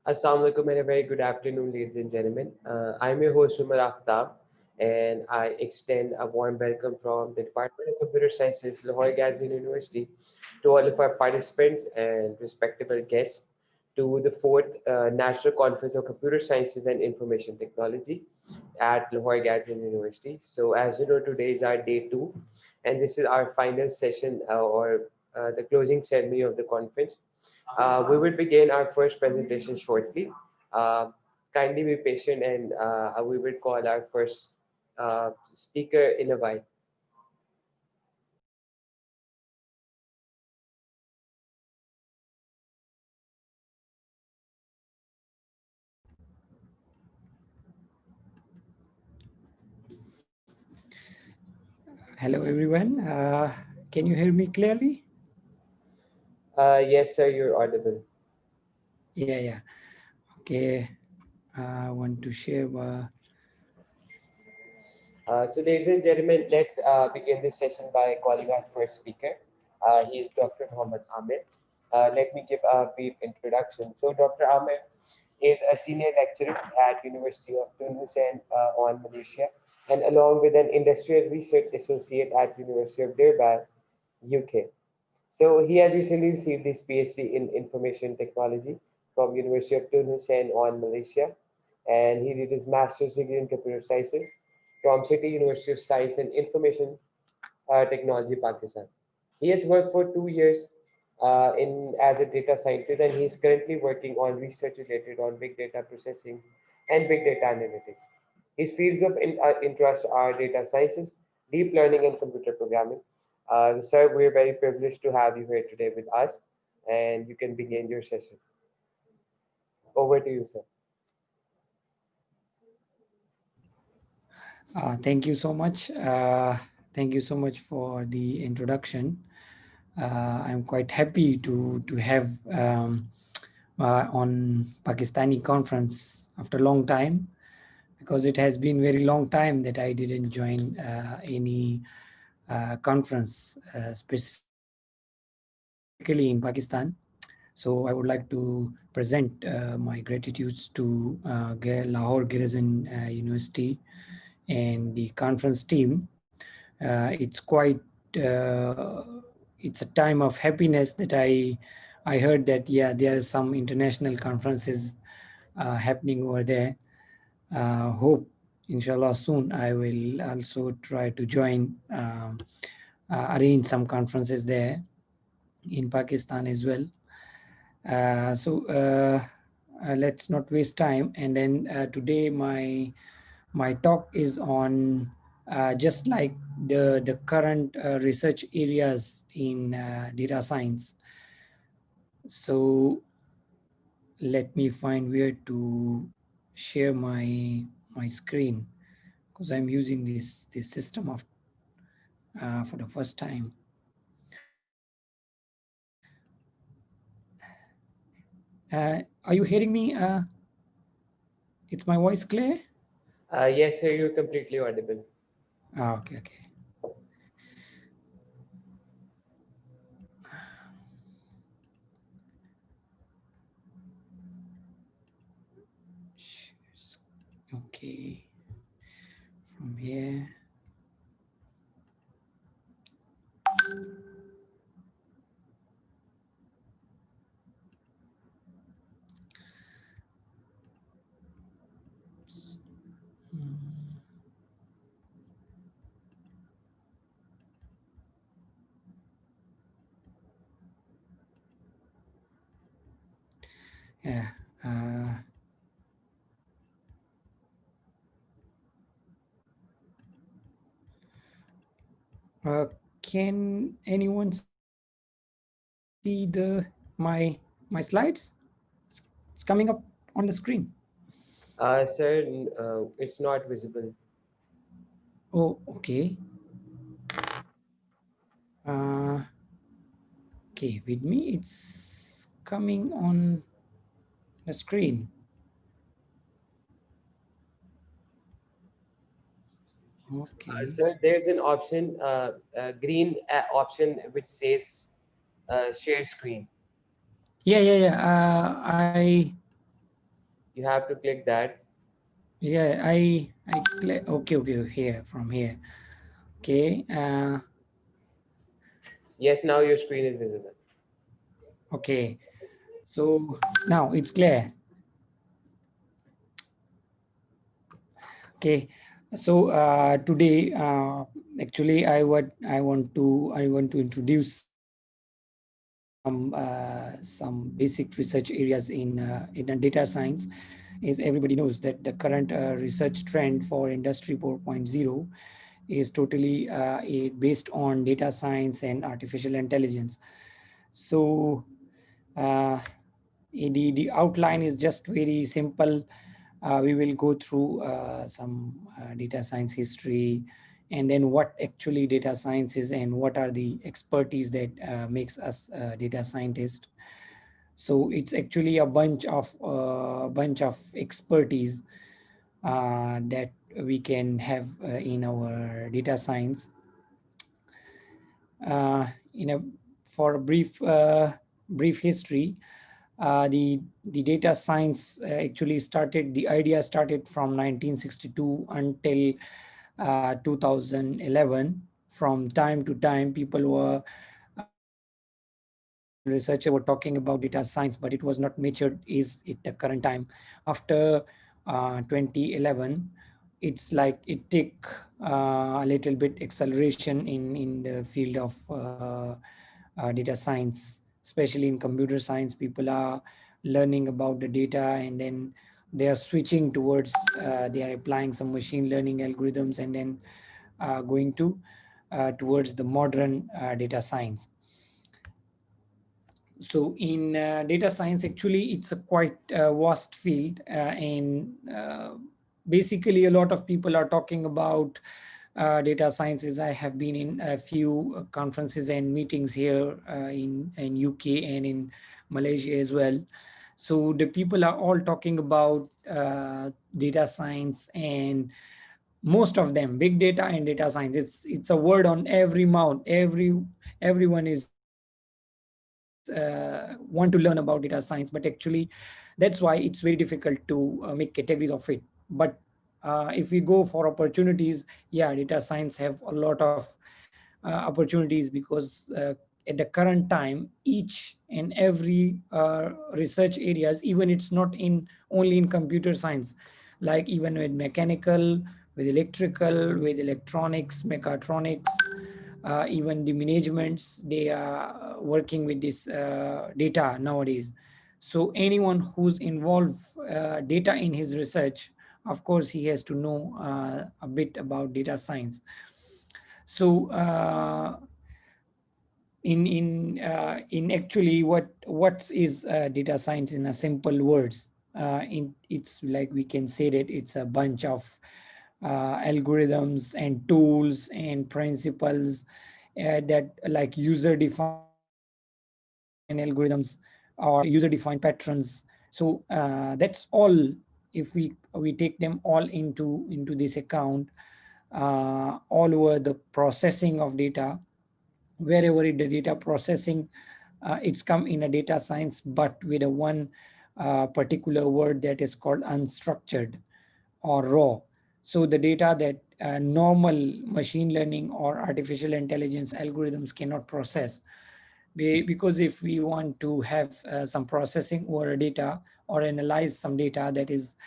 Assalamu alaikum and a very good afternoon, ladies and gentlemen. I'm your host, Umar Aftab, and I extend a warm welcome from the Department of Computer Sciences, Lahore Garrison University, to all of our participants and respectable guests to the fourth National Conference of Computer Sciences and Information Technology at Lahore Garrison University. So, as you know, today is our day two, and this is our final session or the closing ceremony of the conference. We will begin our first presentation shortly. Uh, Kindly be patient and we will call our first speaker in a while. Hello, everyone. Can you hear me clearly? Yes, sir, you're audible. Yeah. Okay. I want to share. So, ladies and gentlemen, let's begin this session by calling our first speaker. He is Dr. Muhammad Ahmed. Let me give a brief introduction. So, Dr. Ahmed is a senior lecturer at University of Tunisian on Malaysia, and along with an industrial research associate at University of Durban, UK. So he has recently received his PhD in information technology from University of Tunis and on Malaysia, and he did his master's degree in computer sciences from City University of Science and Information Technology, Pakistan. He has worked for 2 years in as a data scientist, and he is currently working on research related on big data processing and big data analytics. His fields of interest are data sciences, deep learning, and computer programming. Sir, we're very privileged to have you here today with us, and you can begin your session. Over to you, sir. Thank you so much. Thank you so much for the introduction. I'm quite happy to have on Pakistani conference after a long time, because it has been very long time that I didn't join any conference specifically in Pakistan. So I would like to present my gratitudes to Lahore Garrison University and the conference team. Uh, it's a time of happiness that I heard that, yeah, there are some international conferences happening over there. Hope inshallah soon I will also try to join, arrange some conferences there in Pakistan as well. Let's not waste time. And then today my talk is on just like the current research areas in data science. So let me find where to share my screen, because I'm using this system of for the first time. Are you hearing me? It's my voice clear? Yes, sir, you're completely audible. Okay. Okay, from here. Mm, yeah. Uh, uh, can anyone see my slides? It's coming up on the screen. Sir, it's not visible. Oh, okay. Uh, okay, with me it's coming on the screen. Okay. Sir, there's an option, green option which says share screen. Yeah. You have to click that. Yeah, I okay, here, from here. Okay. Yes, now your screen is visible. Okay. So now it's clear. Okay. So today, actually, I want to introduce some basic research areas in data science. As everybody knows that the current research trend for Industry 4.0 is totally based on data science and artificial intelligence. So uh, the outline is just very simple. We will go through some data science history, and then what actually data science is and what are the expertise that makes us data scientist. So it's actually a bunch of expertise that we can have in our data science. uh, in a For a brief history, the data science actually started, the idea started from 1962 until 2011. From time to time, people were people and researchers were talking about data science, but it was not matured is it the current time. After 2011, it's like it took a little bit acceleration in the field of data science, especially in computer science. People are learning about the data, and then they are switching towards they are applying some machine learning algorithms, and then going to towards the modern data science. So in data science, actually it's a quite vast field, and basically a lot of people are talking about data sciences. I have been in a few conferences and meetings here in UK and in Malaysia as well. So the people are all talking about data science, and most of them big data and data science, it's a word on every mouth. Everyone is want to learn about data science, but actually that's why it's very difficult to make categories of it. But if we go for opportunities, yeah, data science have a lot of opportunities, because at the current time, each and every research areas, even it's not in only in computer science, like even with mechanical, with electrical, with electronics, mechatronics, even the managements, they are working with this data nowadays. So anyone who's involved data in his research, of course he has to know a bit about data science. So in actually, what is data science in a simple words? It's like we can say that it's a bunch of algorithms and tools and principles that like user defined algorithms or user defined patterns. So that's all. If we take them all into this account, all over the processing of data, wherever the data processing, it's come in a data science, but with a one particular word that is called unstructured or raw. So the data that normal machine learning or artificial intelligence algorithms cannot process. Because if we want to have some processing over a data or analyze some data that is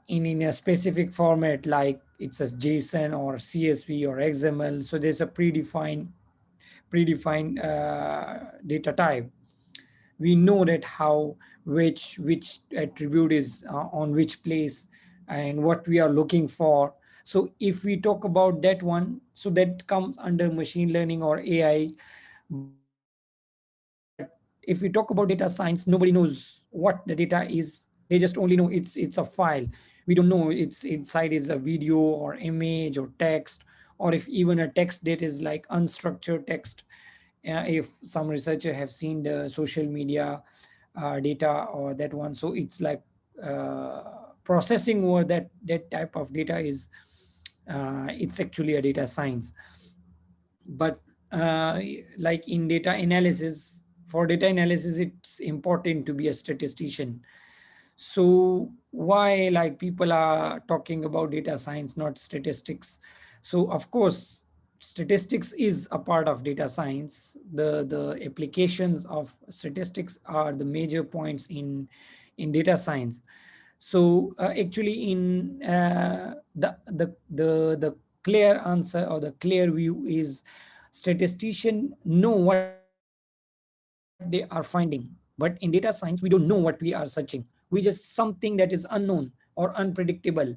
in a specific format, like it's a JSON or CSV or XML, so there's a predefined data type. We know that how which attribute is on which place and what we are looking for. So if we talk about that one, so that comes under machine learning or AI. But if we talk about data science, nobody knows what the data is. They just only know it's a file. We don't know it's inside is a video or image or text, or if even a text that is like unstructured text. If some researcher have seen the social media data or that one, so it's like uh, processing over that type of data is it's actually a data science. But uh, like in data analysis, for data analysis it's important to be a statistician. So why like people are talking about data science, not statistics? So of course, statistics is a part of data science. The applications of statistics are the major points in data science. So actually, in the clear answer or the clear view is statistician know what they are finding, but in data science we don't know what we are searching. We just something that is unknown or unpredictable.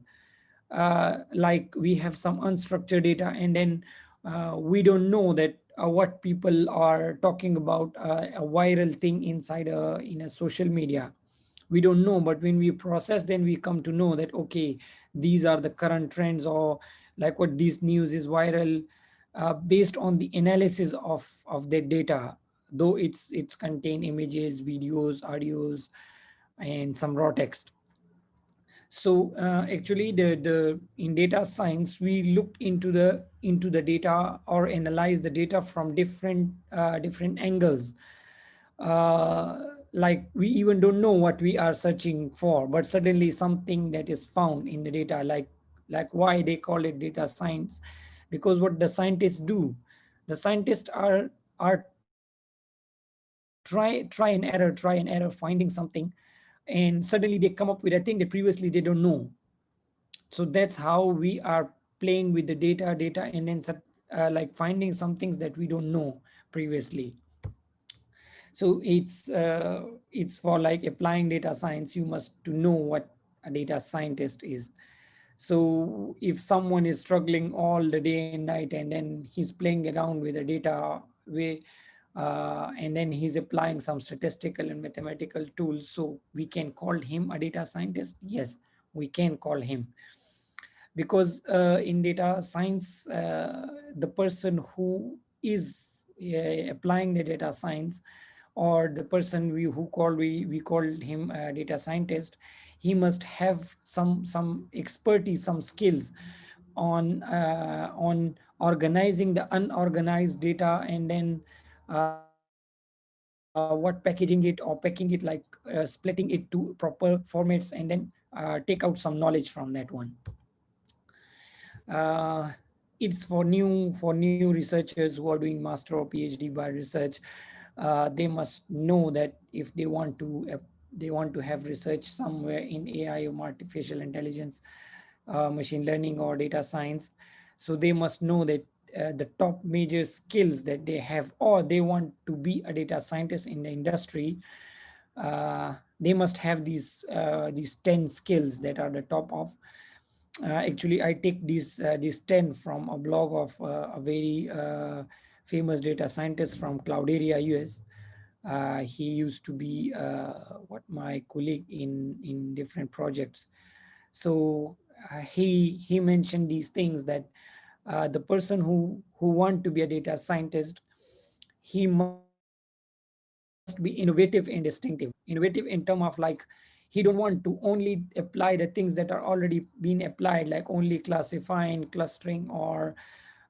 Like we have some unstructured data, and then we don't know that what people are talking about, a viral thing inside in a social media. We don't know, but when we process, then we come to know that okay, these are the current trends, or like what this news is viral, based on the analysis of their data, though it's contain images, videos, audios, and some raw text. So actually, the in data science we look into the data or analyze the data from different angles. uh, like we even don't know what we are searching for, but suddenly something that is found in the data, like why they call it data science, because what the scientists do, the scientists are try and error, finding something, and suddenly they come up with a thing that previously they don't know. So that's how we are playing with the data, and then like finding some things that we don't know previously. So it's for like applying data science, you must to know what a data scientist is. So if someone is struggling all the day and night, and then he's playing around with the data, and then he's applying some statistical and mathematical tools, so we can call him a data scientist. Yes, we can call him, because in data science, the person who is applying the data science, or the person we called him a data scientist, he must have some expertise, some skills on organizing the unorganized data, and then what packaging it, or packing it, like splitting it to proper formats, and then take out some knowledge from that one. uh, it's for new researchers who are doing master or PhD by research. They must know that if they want to have research somewhere in AI or artificial intelligence, machine learning or data science, so they must know that the top major skills that they have, or they want to be a data scientist in the industry, they must have these 10 skills that are the top of. Actually, I take these 10 from a blog of a very famous data scientist from Cloud Area, US. He used to be what my colleague in different projects. So he mentioned these things, that the person who want to be a data scientist, he must be innovative and distinctive. Innovative in term of like, he don't want to only apply the things that are already been applied, like only classifying, clustering, or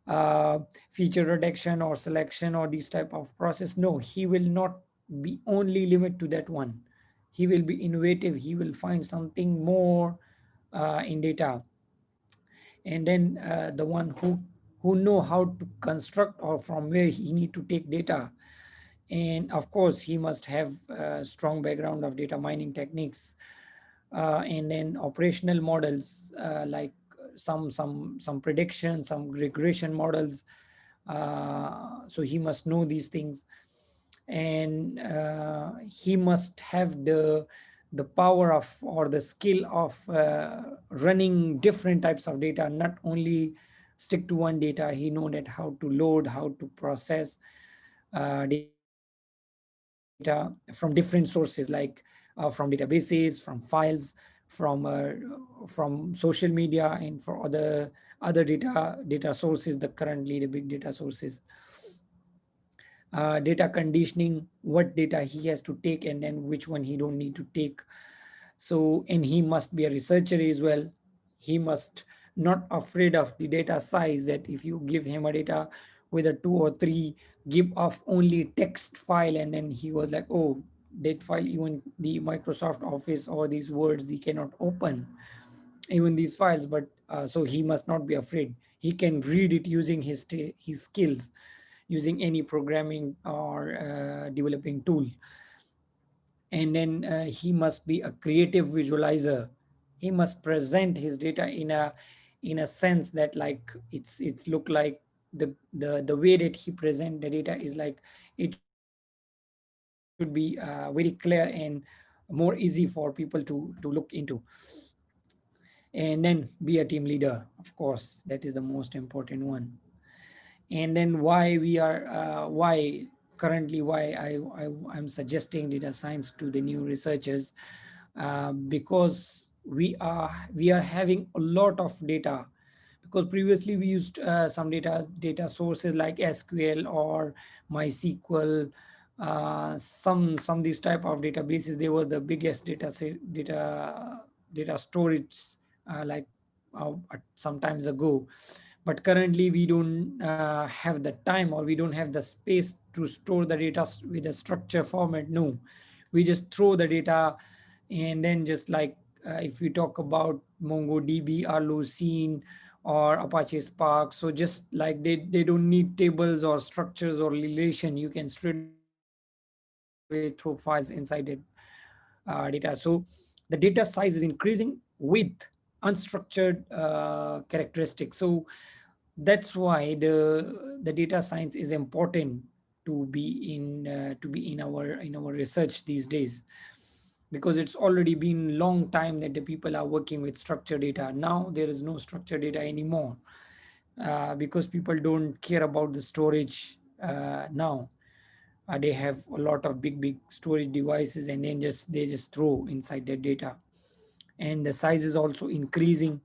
uh, feature reduction or selection or these type of process. No, he will not be only limit to that one. He will be innovative, he will find something more in data. And then the one who know how to construct, or from where he need to take data. And of course, he must have a strong background of data mining techniques, and then operational models, like some prediction, some regression models. So he must know these things, and he must have the power of, or the skill of running different types of data, not only stick to one data. He know that how to load, how to process data from different sources, like from databases, from files, from social media, and for other data sources, the currently the big data sources. Data conditioning, what data he has to take, and then which one he don't need to take. So, and he must be a researcher as well. He must not afraid of the data size, that if you give him a data with a 2 or 3 gib of only text file, and then he was like, oh, that file, even the Microsoft Office or these words, they cannot open even these files. But so he must not be afraid. He can read it using his skills, using any programming or developing tool. And then he must be a creative visualizer. He must present his data in a sense that like it's look like the way that he present the data is like it should be very clear and more easy for people to look into. And then be a team leader, of course, that is the most important one. And then why currently why I'm suggesting data science to the new researchers, because we are having a lot of data. Because previously we used some data sources like SQL or MySQL, some these type of databases. They were the biggest data storage, like some times ago. But currently we don't have the time, or we don't have the space to store the data with a structure format. No, we just throw the data. And then just like if we talk about MongoDB or Lucene or Apache Spark, so just like they don't need tables or structures or relation. You can straight away throw files inside it data. So the data size is increasing with unstructured characteristics. So that's why the data science is important to be in our research these days. Because it's already been long time that the people are working with structured data. Now there is no structured data anymore, because people don't care about the storage now. They have a lot of big storage devices, and then they just throw inside their data. And the size is also increasing,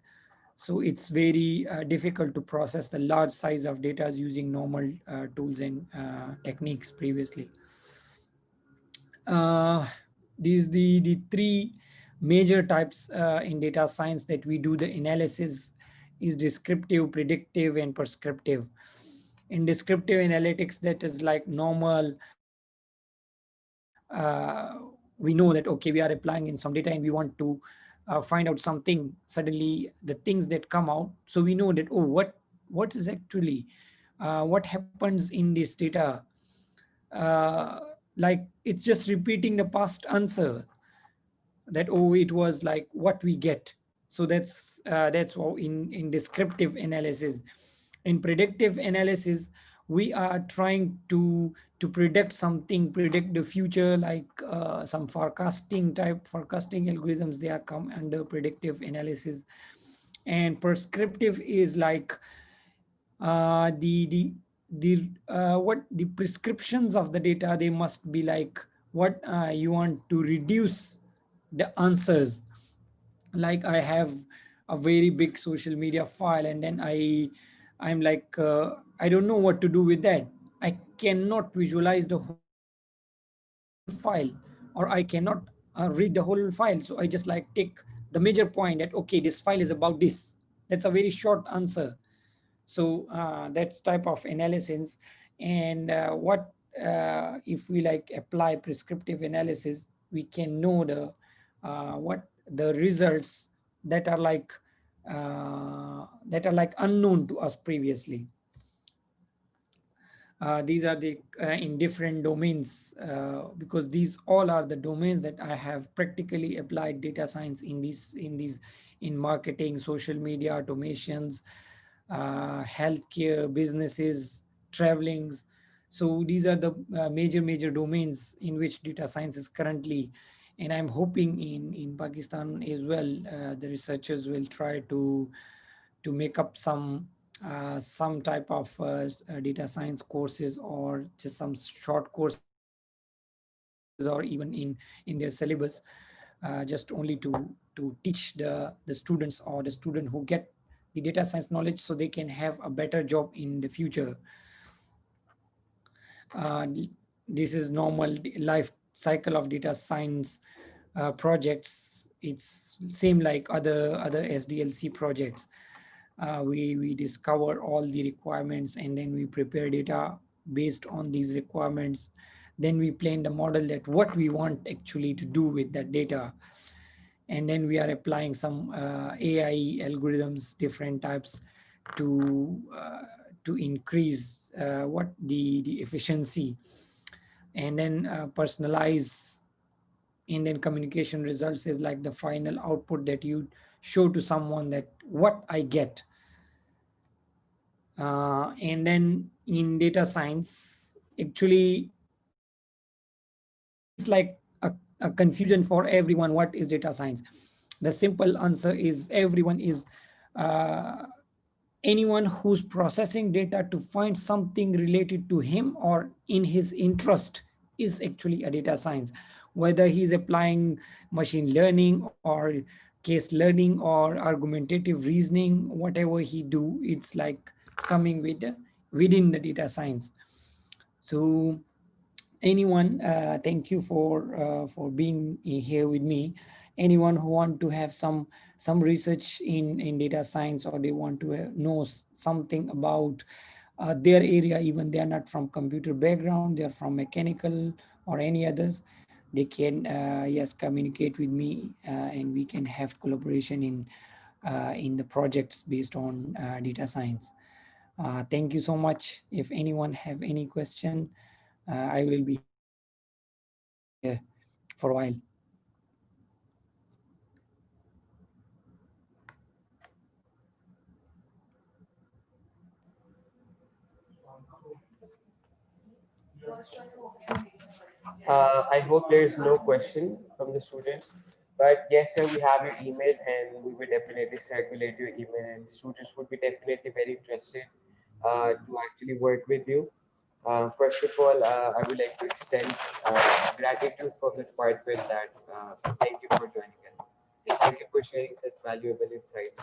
so it's very difficult to process the large size of data using normal tools and techniques previously. uh, these the three major types in data science that we do the analysis is descriptive, predictive, and prescriptive. In descriptive analytics, that is like normal. We know that okay, we are applying in some data and we want to find out something. Suddenly the things that come out, so we know that, oh, what is actually what happens in this data. uh, like it's just repeating the past answer, that oh, it was like what we get. So that's how in descriptive analysis. In predictive analysis, we are trying to predict something, predict the future, like some forecasting algorithms, they are come under predictive analysis. And prescriptive is like the what the prescriptions of the data, they must be like what you want to reduce the answers. Like I have a very big social media file, and then I'm like I don't know what to do with that. I cannot visualize the whole file, or I cannot read the whole file. So I just like take the major point that okay, this file is about this. That's a very short answer. So that's type of analysis. And if we like apply prescriptive analysis, we can know the what the results that are like unknown to us previously. These are the in different domains, because these all are the domains that I have practically applied data science in marketing, social media, automations, healthcare, businesses, travelings. So these are the major domains in which data science is currently. And I'm hoping in Pakistan as well, the researchers will try to make up some type of data science courses, or just some short courses, or even in their syllabus, just only to teach the students or the student who get the data science knowledge, so they can have a better job in the future. This is normal life cycle of data science projects. It's same like other SDLC projects. We discover all the requirements, and then we prepare data based on these requirements. then we plan the model that what we want actually to do with that data. And then we are applying some AI algorithms, different types, to increase what the efficiency, and then personalize. And then communication results is like the final output that you show to someone that what I get. And then in data science, actually, it's like a confusion for everyone. What is data science? The simple answer is everyone is uh, anyone who's processing data to find something related to him or in his interest is actually a data science. Whether he's applying machine learning or case learning or argumentative reasoning, whatever he do, it's like coming with within the data science. So anyone, thank you for being here with me. Anyone who want to have some research in data science, or they want to know something about their area, even they are not from computer background, they are from mechanical or any others, they can yes, communicate with me, and we can have collaboration in the projects based on data science. Thank you so much. If anyone have any question, I will be here for a while. I hope there is no question from the students. But yes, sir, we have your email and we will definitely circulate your email, and students would be definitely very interested to actually work with you. First of all, I would like to extend gratitude for the department that thank you for joining us. And thank you for sharing such valuable insights.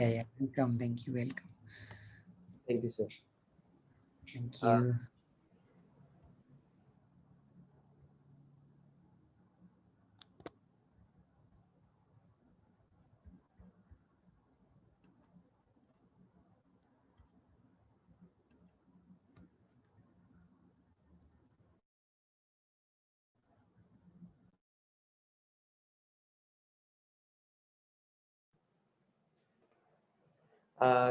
Yeah, yeah. Welcome. Thank you. Welcome. Thank you, sir. Thank Uh,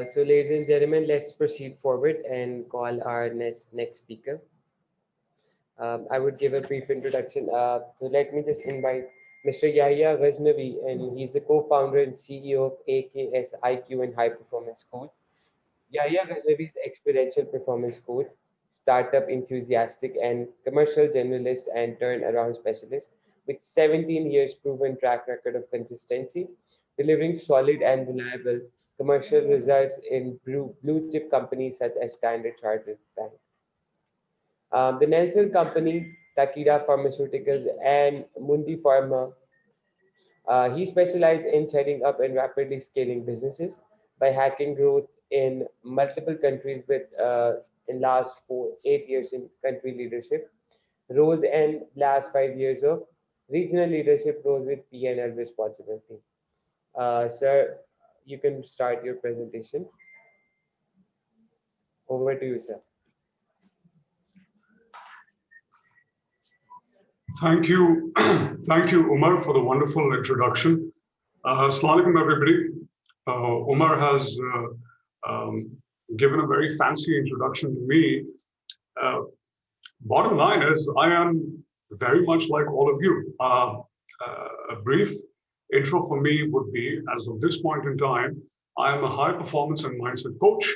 you. so, ladies and gentlemen, let's proceed forward and call our next speaker. I would give a brief introduction. So let me just invite Mr. Yahya Ghaznavi, and he's the co-founder and CEO of AKS IQ and High Performance School. Yahya Ghaznavi's experiential performance coach, startup enthusiastic, and commercial generalist and turnaround specialist with 17 years proven track record of consistency, delivering solid and reliable commercial results in blue chip companies such as Standard Chartered Bank. The Nelson Company, Takeda Pharmaceuticals, and Mundi Pharma. He specialized in setting up and rapidly scaling businesses by hacking growth in multiple countries with in last 8 years in country leadership roles and last 5 years of regional leadership roles with P&L responsibility. Sir, you can start your presentation. Over to you, sir. Thank you. Thank you, Umar, for the wonderful introduction. Assalamu alaikum, everybody. Umar has given a very fancy introduction to me. Bottom line is, I am very much like all of you. A brief intro for me would be, as of this point in time, I am a high performance and mindset coach.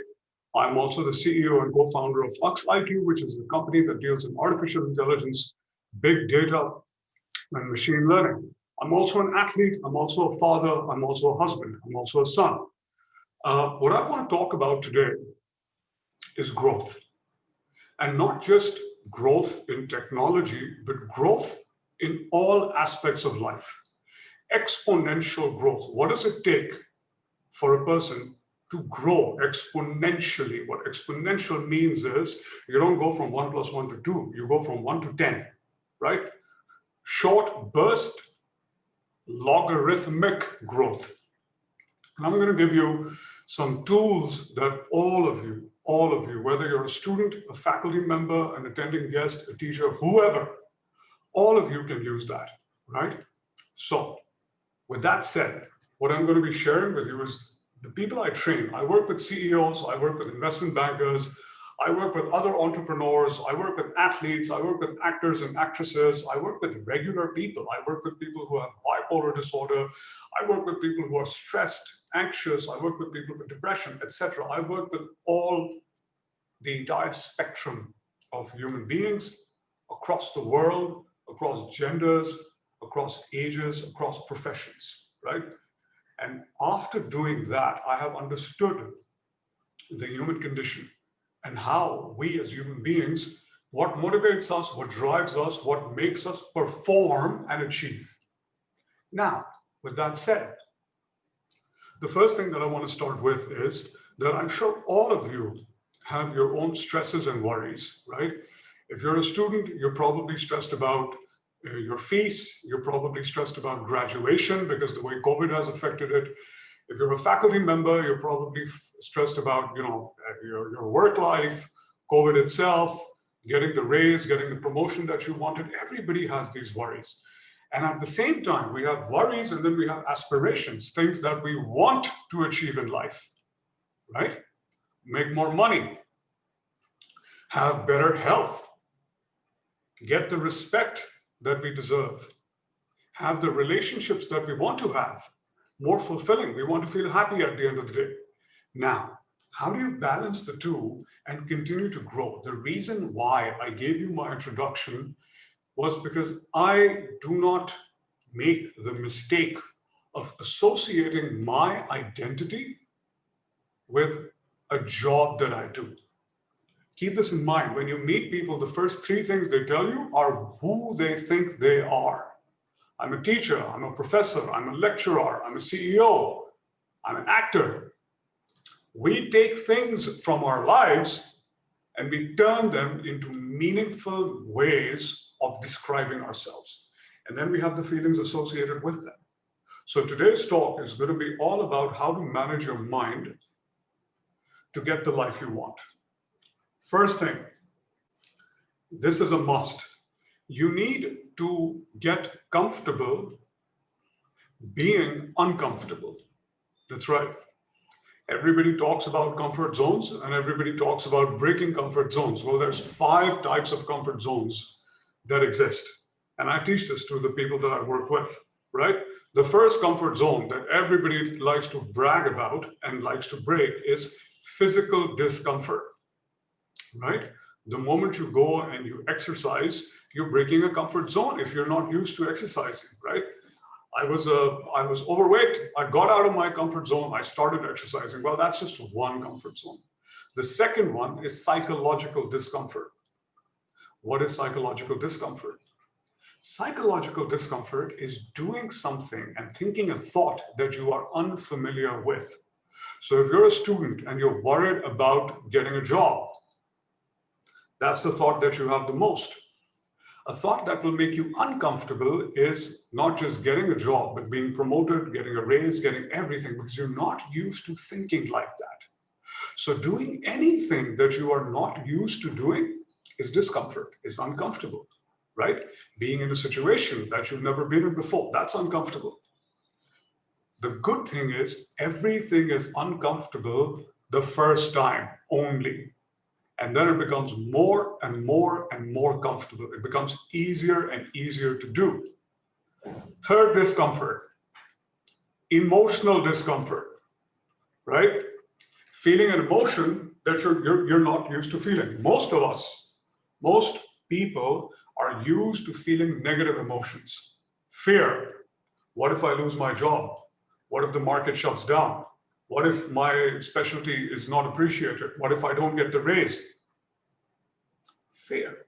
I'm also the CEO and co-founder of Lux IQ, which is a company that deals in artificial intelligence, big data, and machine learning. I'm also an athlete. I'm also a father. I'm also a husband. I'm also a son. What I want to talk about today is growth. And not just growth in technology, but growth in all aspects of life. Exponential growth. What does it take for a person to grow exponentially? What exponential means is you don't go from 1 + 1 to 2, you go from 1 to 10, right? Short burst, logarithmic growth. And I'm going to give you some tools that all of you, whether you're a student, a faculty member, an attending guest, a teacher, whoever, all of you can use that, right? So with that said, what I'm going to be sharing with you is the people I train. I work with CEOs, I work with investment bankers, I work with other entrepreneurs, I work with athletes, I work with actors and actresses, I work with regular people, I work with people who have bipolar disorder, I work with people who are stressed, anxious, I work with people with depression, etc. I work with all the entire spectrum of human beings across the world, across genders, across ages, across professions, right? And after doing that, I have understood the human condition and how we as human beings, what motivates us, what drives us, what makes us perform and achieve. Now, with that said, the first thing that I want to start with is that I'm sure all of you have your own stresses and worries, right? If you're a student, you're probably stressed about your fees, you're probably stressed about graduation because the way COVID has affected it. If you're a faculty member, you're probably stressed about, your work life, COVID itself, getting the raise, getting the promotion that you wanted. Everybody has these worries. And at the same time, we have worries and then we have aspirations, things that we want to achieve in life, right? Make more money, have better health, get the respect that we deserve, have the relationships that we want to have, more fulfilling. We want to feel happy at the end of the day. Now, how do you balance the two and continue to grow? The reason why I gave you my introduction was because I do not make the mistake of associating my identity with a job that I do. Keep this in mind. When you meet people, the first three things they tell you are who they think they are. I'm a teacher, I'm a professor, I'm a lecturer, I'm a CEO, I'm an actor. We take things from our lives and we turn them into meaningful ways of describing ourselves. And then we have the feelings associated with them. So today's talk is going to be all about how to manage your mind to get the life you want. First thing, this is a must. You need to get comfortable being uncomfortable. That's right. Everybody talks about comfort zones and everybody talks about breaking comfort zones. Well, there's 5 types of comfort zones that exist. And I teach this to the people that I work with, right? The first comfort zone that everybody likes to brag about and likes to break is physical discomfort, right? The moment you go and you exercise, you're breaking a comfort zone if you're not used to exercising, right? I was overweight. I got out of my comfort zone. I started exercising. Well, that's just one comfort zone. The second one is psychological discomfort. What is psychological discomfort? Psychological discomfort is doing something and thinking a thought that you are unfamiliar with. So if you're a student and you're worried about getting a job, that's the thought that you have the most. A thought that will make you uncomfortable is not just getting a job, but being promoted, getting a raise, getting everything, because you're not used to thinking like that. So doing anything that you are not used to doing is discomfort, is uncomfortable, right? Being in a situation that you've never been in before, that's uncomfortable. The good thing is everything is uncomfortable the first time only. And then it becomes more and more and more comfortable. It becomes easier and easier to do. Third discomfort, emotional discomfort, right? Feeling an emotion that you're not used to feeling. Most of us, most people are used to feeling negative emotions. Fear. What if I lose my job? What if the market shuts down? What if my specialty is not appreciated? What if I don't get the raise? Fear.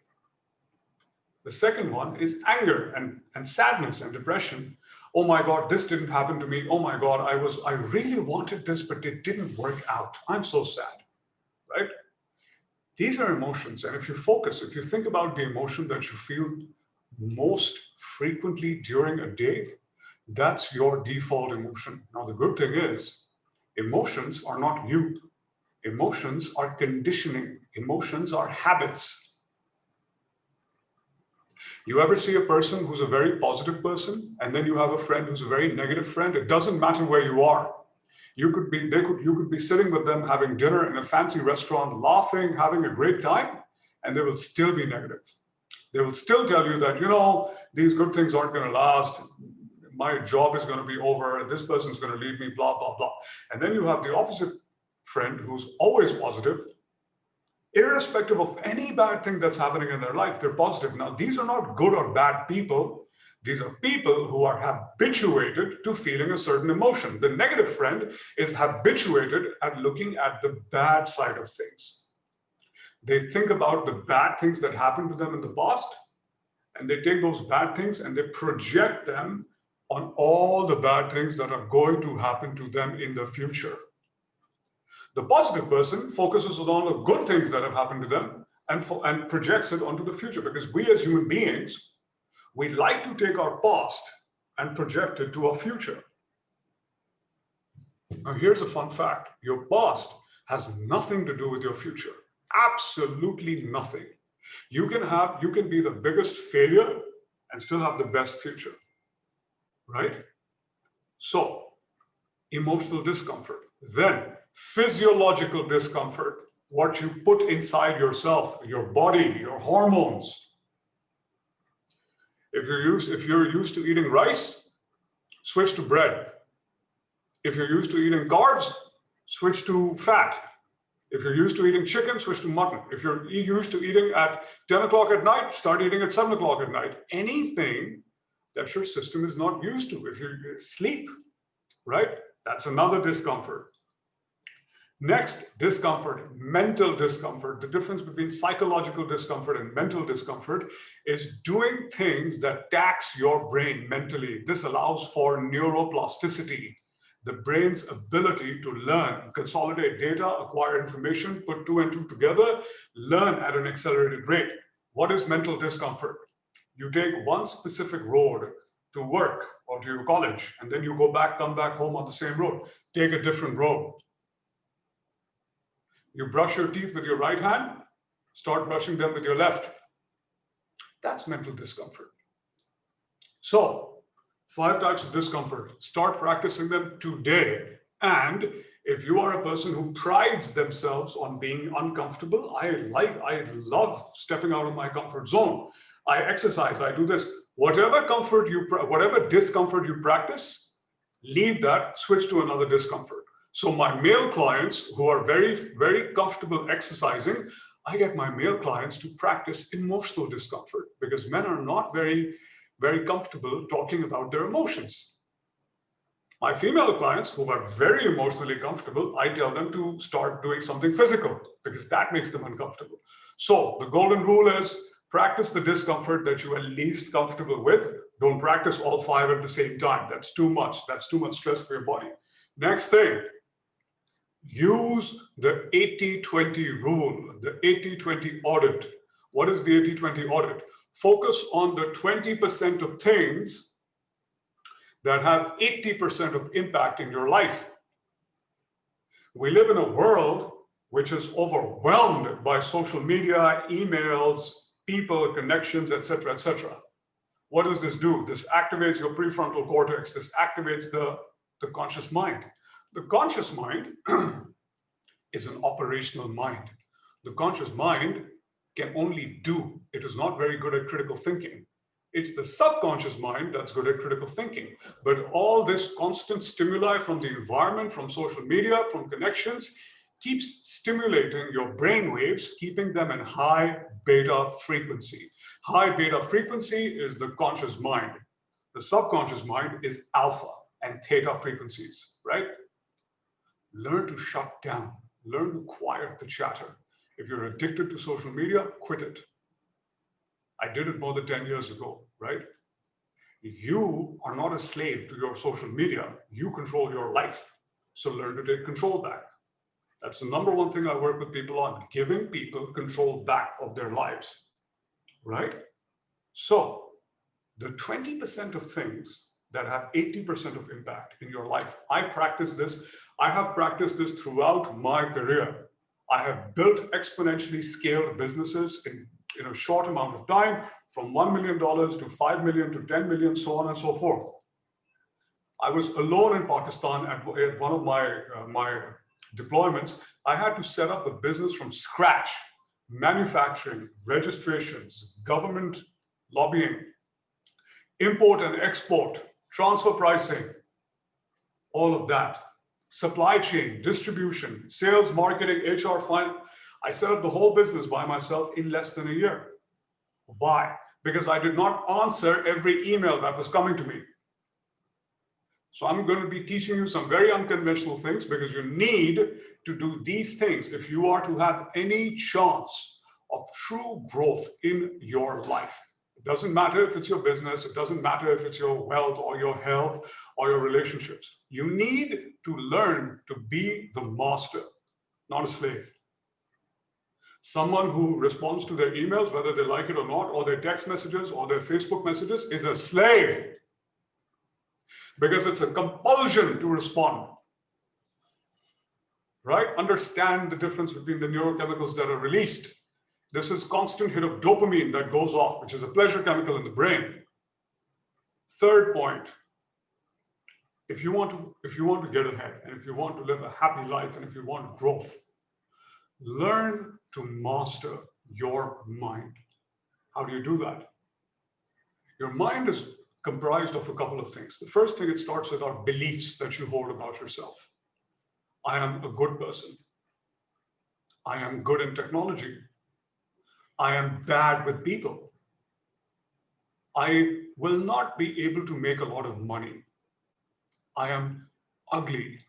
The second one is anger and sadness and depression. Oh my God, this didn't happen to me. Oh my God, I really wanted this, but it didn't work out. I'm so sad, right? These are emotions. And if you focus, if you think about the emotion that you feel most frequently during a day, that's your default emotion. Now, the good thing is, Emotions are not you. Emotions are conditioning. Emotions are habits. You ever see a person who's a very positive person, and then you have a friend who's a very negative friend? It doesn't matter where you are. You could be sitting with them having dinner in a fancy restaurant, laughing, having a great time, and they will still be negative. They will still tell you that, you know, these good things aren't going to last. My job is going to be over. This person's going to leave me, blah, blah, blah. And then you have the opposite friend who's always positive, irrespective of any bad thing that's happening in their life, they're positive. Now, these are not good or bad people. These are people who are habituated to feeling a certain emotion. The negative friend is habituated at looking at the bad side of things. They think about the bad things that happened to them in the past, and they take those bad things and they project them on all the bad things that are going to happen to them in the future. The positive person focuses on all the good things that have happened to them and projects it onto the future, because we as human beings, we like to take our past and project it to our future. Now, here's a fun fact. Your past has nothing to do with your future. Absolutely nothing. You can be the biggest failure and still have the best future, right? So, emotional discomfort. Then, physiological discomfort. What you put inside yourself, your body, your hormones. If you're used to eating rice, switch to bread. If you're used to eating carbs, switch to fat. If you're used to eating chicken, switch to mutton. If you're used to eating at 10 o'clock at night, start eating at 7 o'clock at night. Anything that your system is not used to. If you sleep, right? That's another discomfort. Next, discomfort, mental discomfort. The difference between psychological discomfort and mental discomfort is doing things that tax your brain mentally. This allows for neuroplasticity, the brain's ability to learn, consolidate data, acquire information, put two and two together, learn at an accelerated rate. What is mental discomfort? You take one specific road to work or to your college, and then you come back home on the same road. Take a different road. You brush your teeth with your right hand, start brushing them with your left. That's mental discomfort. So, 5 types of discomfort. Start practicing them today. And if you are a person who prides themselves on being uncomfortable, I love stepping out of my comfort zone. I exercise, I do this. Whatever discomfort you practice, leave that, switch to another discomfort. So my male clients who are very, very comfortable exercising, I get my male clients to practice emotional discomfort, because men are not very, very comfortable talking about their emotions. My female clients who are very emotionally comfortable, I tell them to start doing something physical, because that makes them uncomfortable. So the golden rule is practice the discomfort that you are least comfortable with. Don't practice all 5 at the same time. That's too much. That's too much stress for your body. Next thing, use the 80-20 rule, the 80-20 audit. What is the 80-20 audit? Focus on the 20% of things that have 80% of impact in your life. We live in a world which is overwhelmed by social media, emails, people, connections, etc., etc. What does this do? This activates your prefrontal cortex. This activates the conscious mind. The conscious mind is an operational mind. The conscious mind can only do. It is not very good at critical thinking. It's the subconscious mind that's good at critical thinking. But all this constant stimuli from the environment, from social media, from connections, keeps stimulating your brain waves, keeping them in high beta frequency. High beta frequency is the conscious mind. The subconscious mind is alpha and theta frequencies, right? Learn to shut down. Learn to quiet the chatter. If you're addicted to social media, quit it. I did it more than 10 years ago, right? You are not a slave to your social media. You control your life. So learn to take control back. That's the number one thing I work with people on, giving people control back of their lives, right? So the 20% of things that have 80% of impact in your life, I practice this. I have practiced this throughout my career. I have built exponentially scaled businesses in a short amount of time, from $1 million to $5 million to 10 million, so on and so forth. I was alone in Pakistan at one of my deployments. I had to set up a business from scratch, manufacturing, registrations, government lobbying, import and export, transfer pricing, all of that. Supply chain, distribution, sales, marketing, HR, finance. I set up the whole business by myself in less than a year. Why? Because I did not answer every email that was coming to me. So I'm going to be teaching you some very unconventional things, because you need to do these things if you are to have any chance of true growth in your life. It doesn't matter if it's your business, it doesn't matter if it's your wealth or your health or your relationships. You need to learn to be the master, not a slave. Someone who responds to their emails, whether they like it or not, or their text messages or their Facebook messages, is a slave, because it's a compulsion to respond. Right? Understand the difference between the neurochemicals that are released. This is constant hit of dopamine that goes off, which is a pleasure chemical in the brain. Third point, if you want to get ahead, and if you want to live a happy life, and if you want growth, learn to master your mind. How do you do that? Your mind is comprised of a couple of things. The first thing, it starts with our beliefs that you hold about yourself. I am a good person. I am good in technology. I am bad with people. I will not be able to make a lot of money. I am ugly.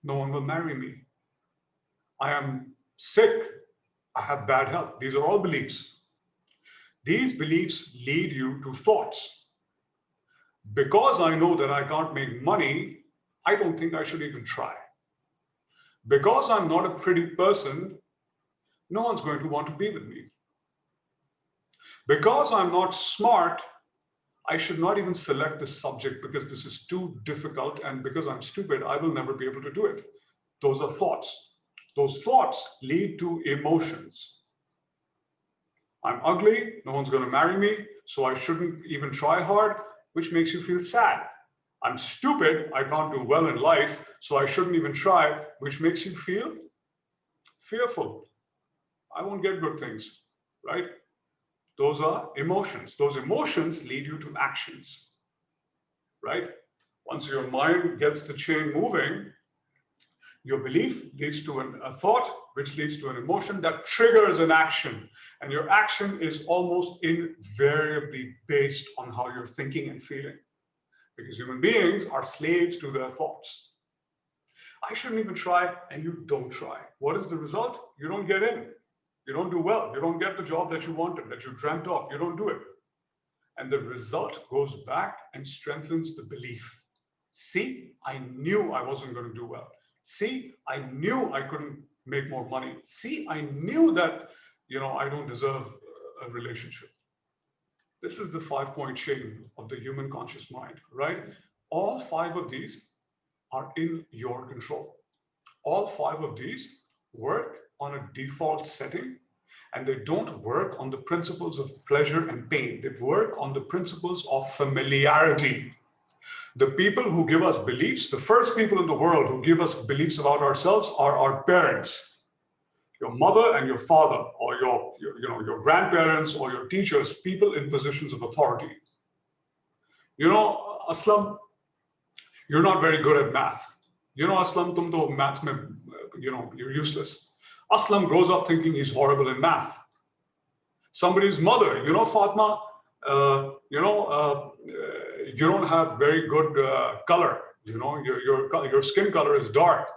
No one will marry me. I am sick. I have bad health. These are all beliefs. These beliefs lead you to thoughts. Because I know that I can't make money, I don't think I should even try. Because I'm not a pretty person, no one's going to want to be with me. Because I'm not smart, I should not even select this subject, because this is too difficult, and because I'm stupid, I will never be able to do it. Those are thoughts. Those thoughts lead to emotions. I'm ugly, no one's going to marry me, so I shouldn't even try hard, which makes you feel sad. I'm stupid, I can't do well in life, so I shouldn't even try, which makes you feel fearful. I won't get good things, right? Those are emotions. Those emotions lead you to actions, right? Once your mind gets the chain moving, your belief leads to a thought, which leads to an emotion that triggers an action. And your action is almost invariably based on how you're thinking and feeling. Because human beings are slaves to their thoughts. I shouldn't even try, and you don't try. What is the result? You don't get in. You don't do well. You don't get the job that you wanted, that you dreamt of. You don't do it. And the result goes back and strengthens the belief. See, I knew I wasn't going to do well. See, I knew I couldn't make more money. See, I knew that, I don't deserve a relationship. This is the 5-point chain of the human conscious mind, right? All 5 of these are in your control. All 5 of these work on a default setting, and they don't work on the principles of pleasure and pain. They work on the principles of familiarity. The people who give us beliefs, the first people in the world who give us beliefs about ourselves are our parents. Your mother and your father, or your grandparents or your teachers, people in positions of authority. Aslam, you're not very good at math. Aslam, tum to math mein, you're useless. Aslam grows up thinking he's horrible in math. Somebody's mother, Fatma, you don't have very good color. Your skin color is dark.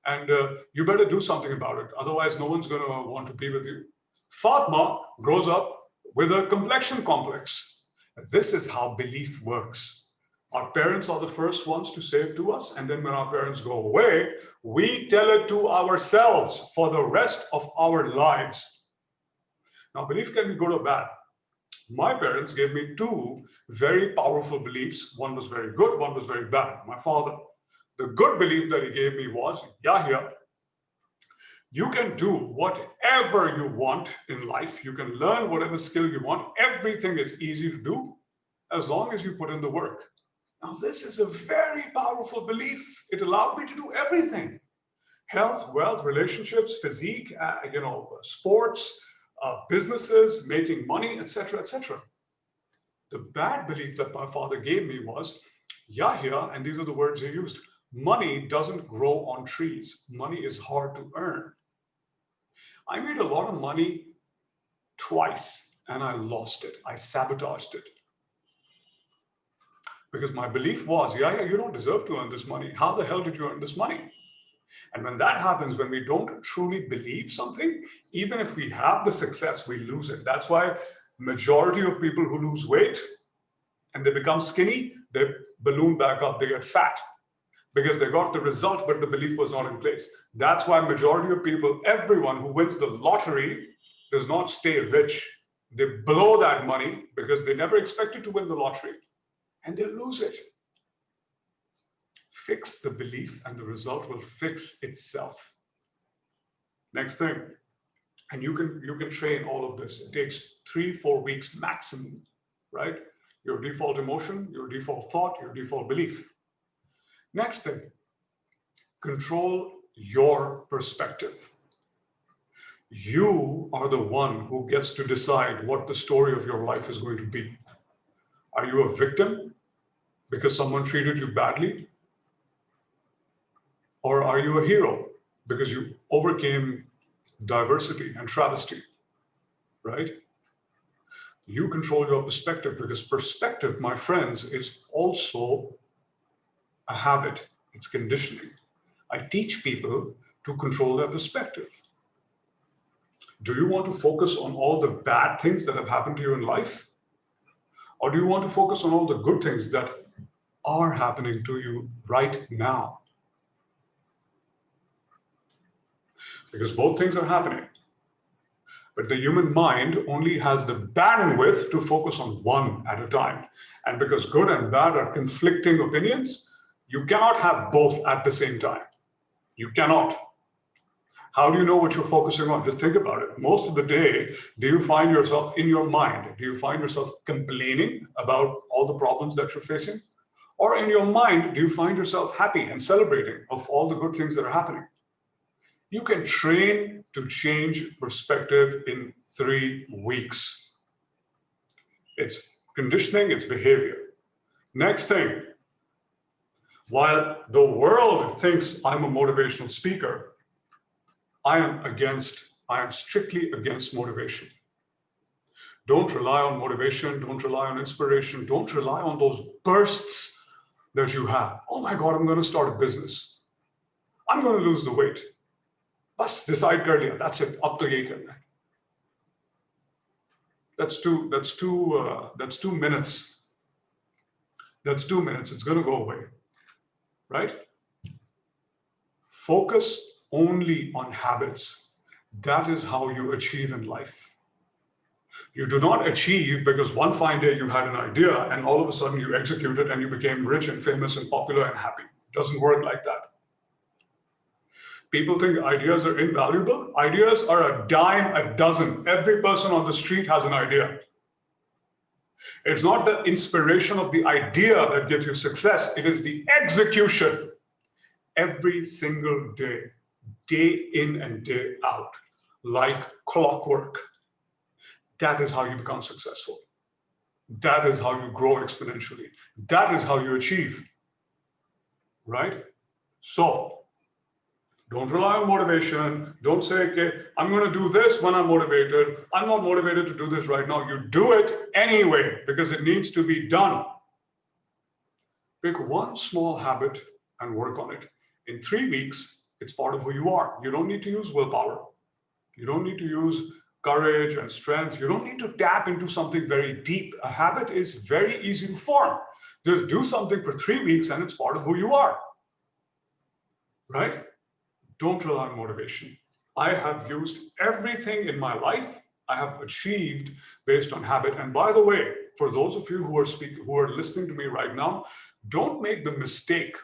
And you better do something about it. Otherwise, no one's going to want to be with you. Fatma grows up with a complexion complex. This is how belief works. Our parents are the first ones to say it to us. And then when our parents go away, we tell it to ourselves for the rest of our lives. Now, belief can be good or bad. My parents gave me 2 very powerful beliefs. One was very good, one was very bad. My father. The good belief that he gave me was, Yahya, you can do whatever you want in life. You can learn whatever skill you want. Everything is easy to do as long as you put in the work. Now, this is a very powerful belief. It allowed me to do everything. Health, wealth, relationships, physique, sports, businesses, making money, etc., etc. The bad belief that my father gave me was, Yahya, and these are the words he used, money doesn't grow on trees. Money is hard to earn. I made a lot of money twice and I lost it. I sabotaged it. Because my belief was, Yahya, you don't deserve to earn this money. How the hell did you earn this money? And when that happens, when we don't truly believe something, even if we have the success, we lose it. That's why majority of people who lose weight and they become skinny, they balloon back up, they get fat because they got the result, but the belief was not in place. That's why majority of people, everyone who wins the lottery does not stay rich. They blow that money because they never expected to win the lottery and they lose it. Fix the belief and the result will fix itself. Next thing, and you can train all of this. It takes 3-4 weeks maximum, right? Your default emotion, your default thought, your default belief. Next thing, control your perspective. You are the one who gets to decide what the story of your life is going to be. Are you a victim because someone treated you badly? Or are you a hero because you overcame diversity and travesty, right? You control your perspective because perspective, my friends, is also a habit. It's conditioning. I teach people to control their perspective. Do you want to focus on all the bad things that have happened to you in life? Or do you want to focus on all the good things that are happening to you right now? Because both things are happening. But the human mind only has the bandwidth to focus on one at a time. And because good and bad are conflicting opinions, you cannot have both at the same time. You cannot. How do you know what you're focusing on? Just think about it. Most of the day, do you find yourself in your mind? Do you find yourself complaining about all the problems that you're facing? Or in your mind, do you find yourself happy and celebrating of all the good things that are happening? You can train to change perspective in 3 weeks. It's conditioning, it's behavior. Next thing, while the world thinks I'm a motivational speaker, I am strictly against motivation. Don't rely on motivation, don't rely on inspiration, don't rely on those bursts that you have. Oh my God, I'm going to start a business. I'm going to lose the weight. Bas decide kar liya. That's it. Ab to yahi karna hai. That's 2 minutes. That's 2 minutes. It's going to go away, right? Focus only on habits. That is how you achieve in life. You do not achieve because one fine day you had an idea and all of a sudden you execute it and you became rich and famous and popular and happy. It doesn't work like that. People think ideas are invaluable. Ideas are a dime a dozen. Every person on the street has an idea. It's not the inspiration of the idea that gives you success. It is the execution. Every single day, day in and day out, like clockwork. That is how you become successful. That is how you grow exponentially. That is how you achieve, right? So, don't rely on motivation. Don't say, okay, I'm going to do this when I'm motivated. I'm not motivated to do this right now. You do it anyway because it needs to be done. Pick one small habit and work on it. In 3 weeks, it's part of who you are. You don't need to use willpower. You don't need to use courage and strength. You don't need to tap into something very deep. A habit is very easy to form. Just do something for 3 weeks and it's part of who you are, right? Don't rely on motivation. I have used everything in my life I have achieved based on habit. And by the way, for those of you who are listening to me right now, don't make the mistake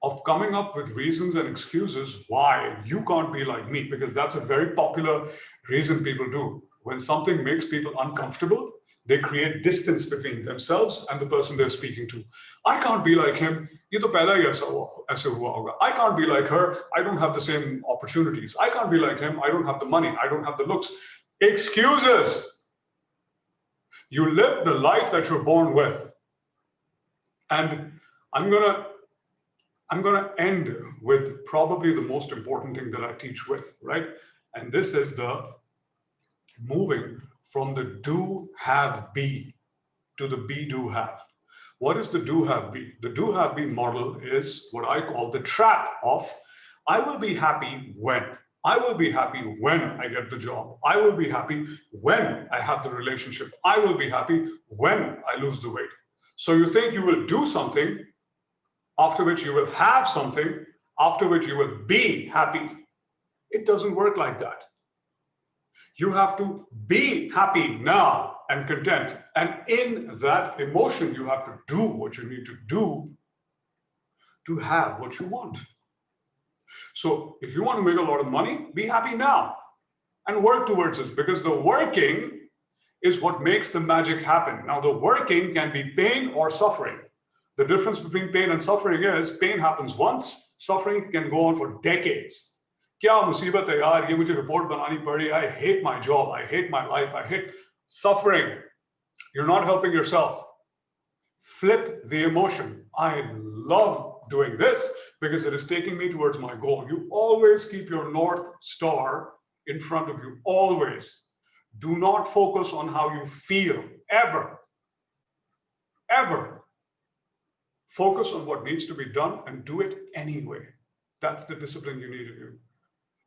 of coming up with reasons and excuses why you can't be like me, because that's a very popular reason people do. When something makes people uncomfortable, they create distance between themselves and the person they're speaking to. I can't be like him. Ye to pehla hi aise hua hoga. I can't be like her. I don't have the same opportunities. I can't be like him. I don't have the money. I don't have the looks. Excuses. You live the life that you're born with. And I'm gonna end with probably the most important thing that I teach with, right? And this is the moving from the do, have, be to the be, do, have. What is the do, have, be? The do, have, be model is what I call the trap of I will be happy when. I will be happy when I get the job. I will be happy when I have the relationship. I will be happy when I lose the weight. So you think you will do something, after which you will have something, after which you will be happy. It doesn't work like that. You have to be happy now and content. And in that emotion, you have to do what you need to do to have what you want. So if you want to make a lot of money, be happy now and work towards this, because the working is what makes the magic happen. Now, the working can be pain or suffering. The difference between pain and suffering is pain happens once, suffering can go on for decades. Kya musibat hai yaar, ye mujhe report banani padi. I hate my job, I hate my life, I hate suffering. You're not helping yourself. Flip the emotion. I love doing this because it is taking me towards my goal. You always keep your North Star in front of you, always. Do not focus on how you feel, ever, ever. Focus on what needs to be done and do it anyway. That's the discipline you need in you.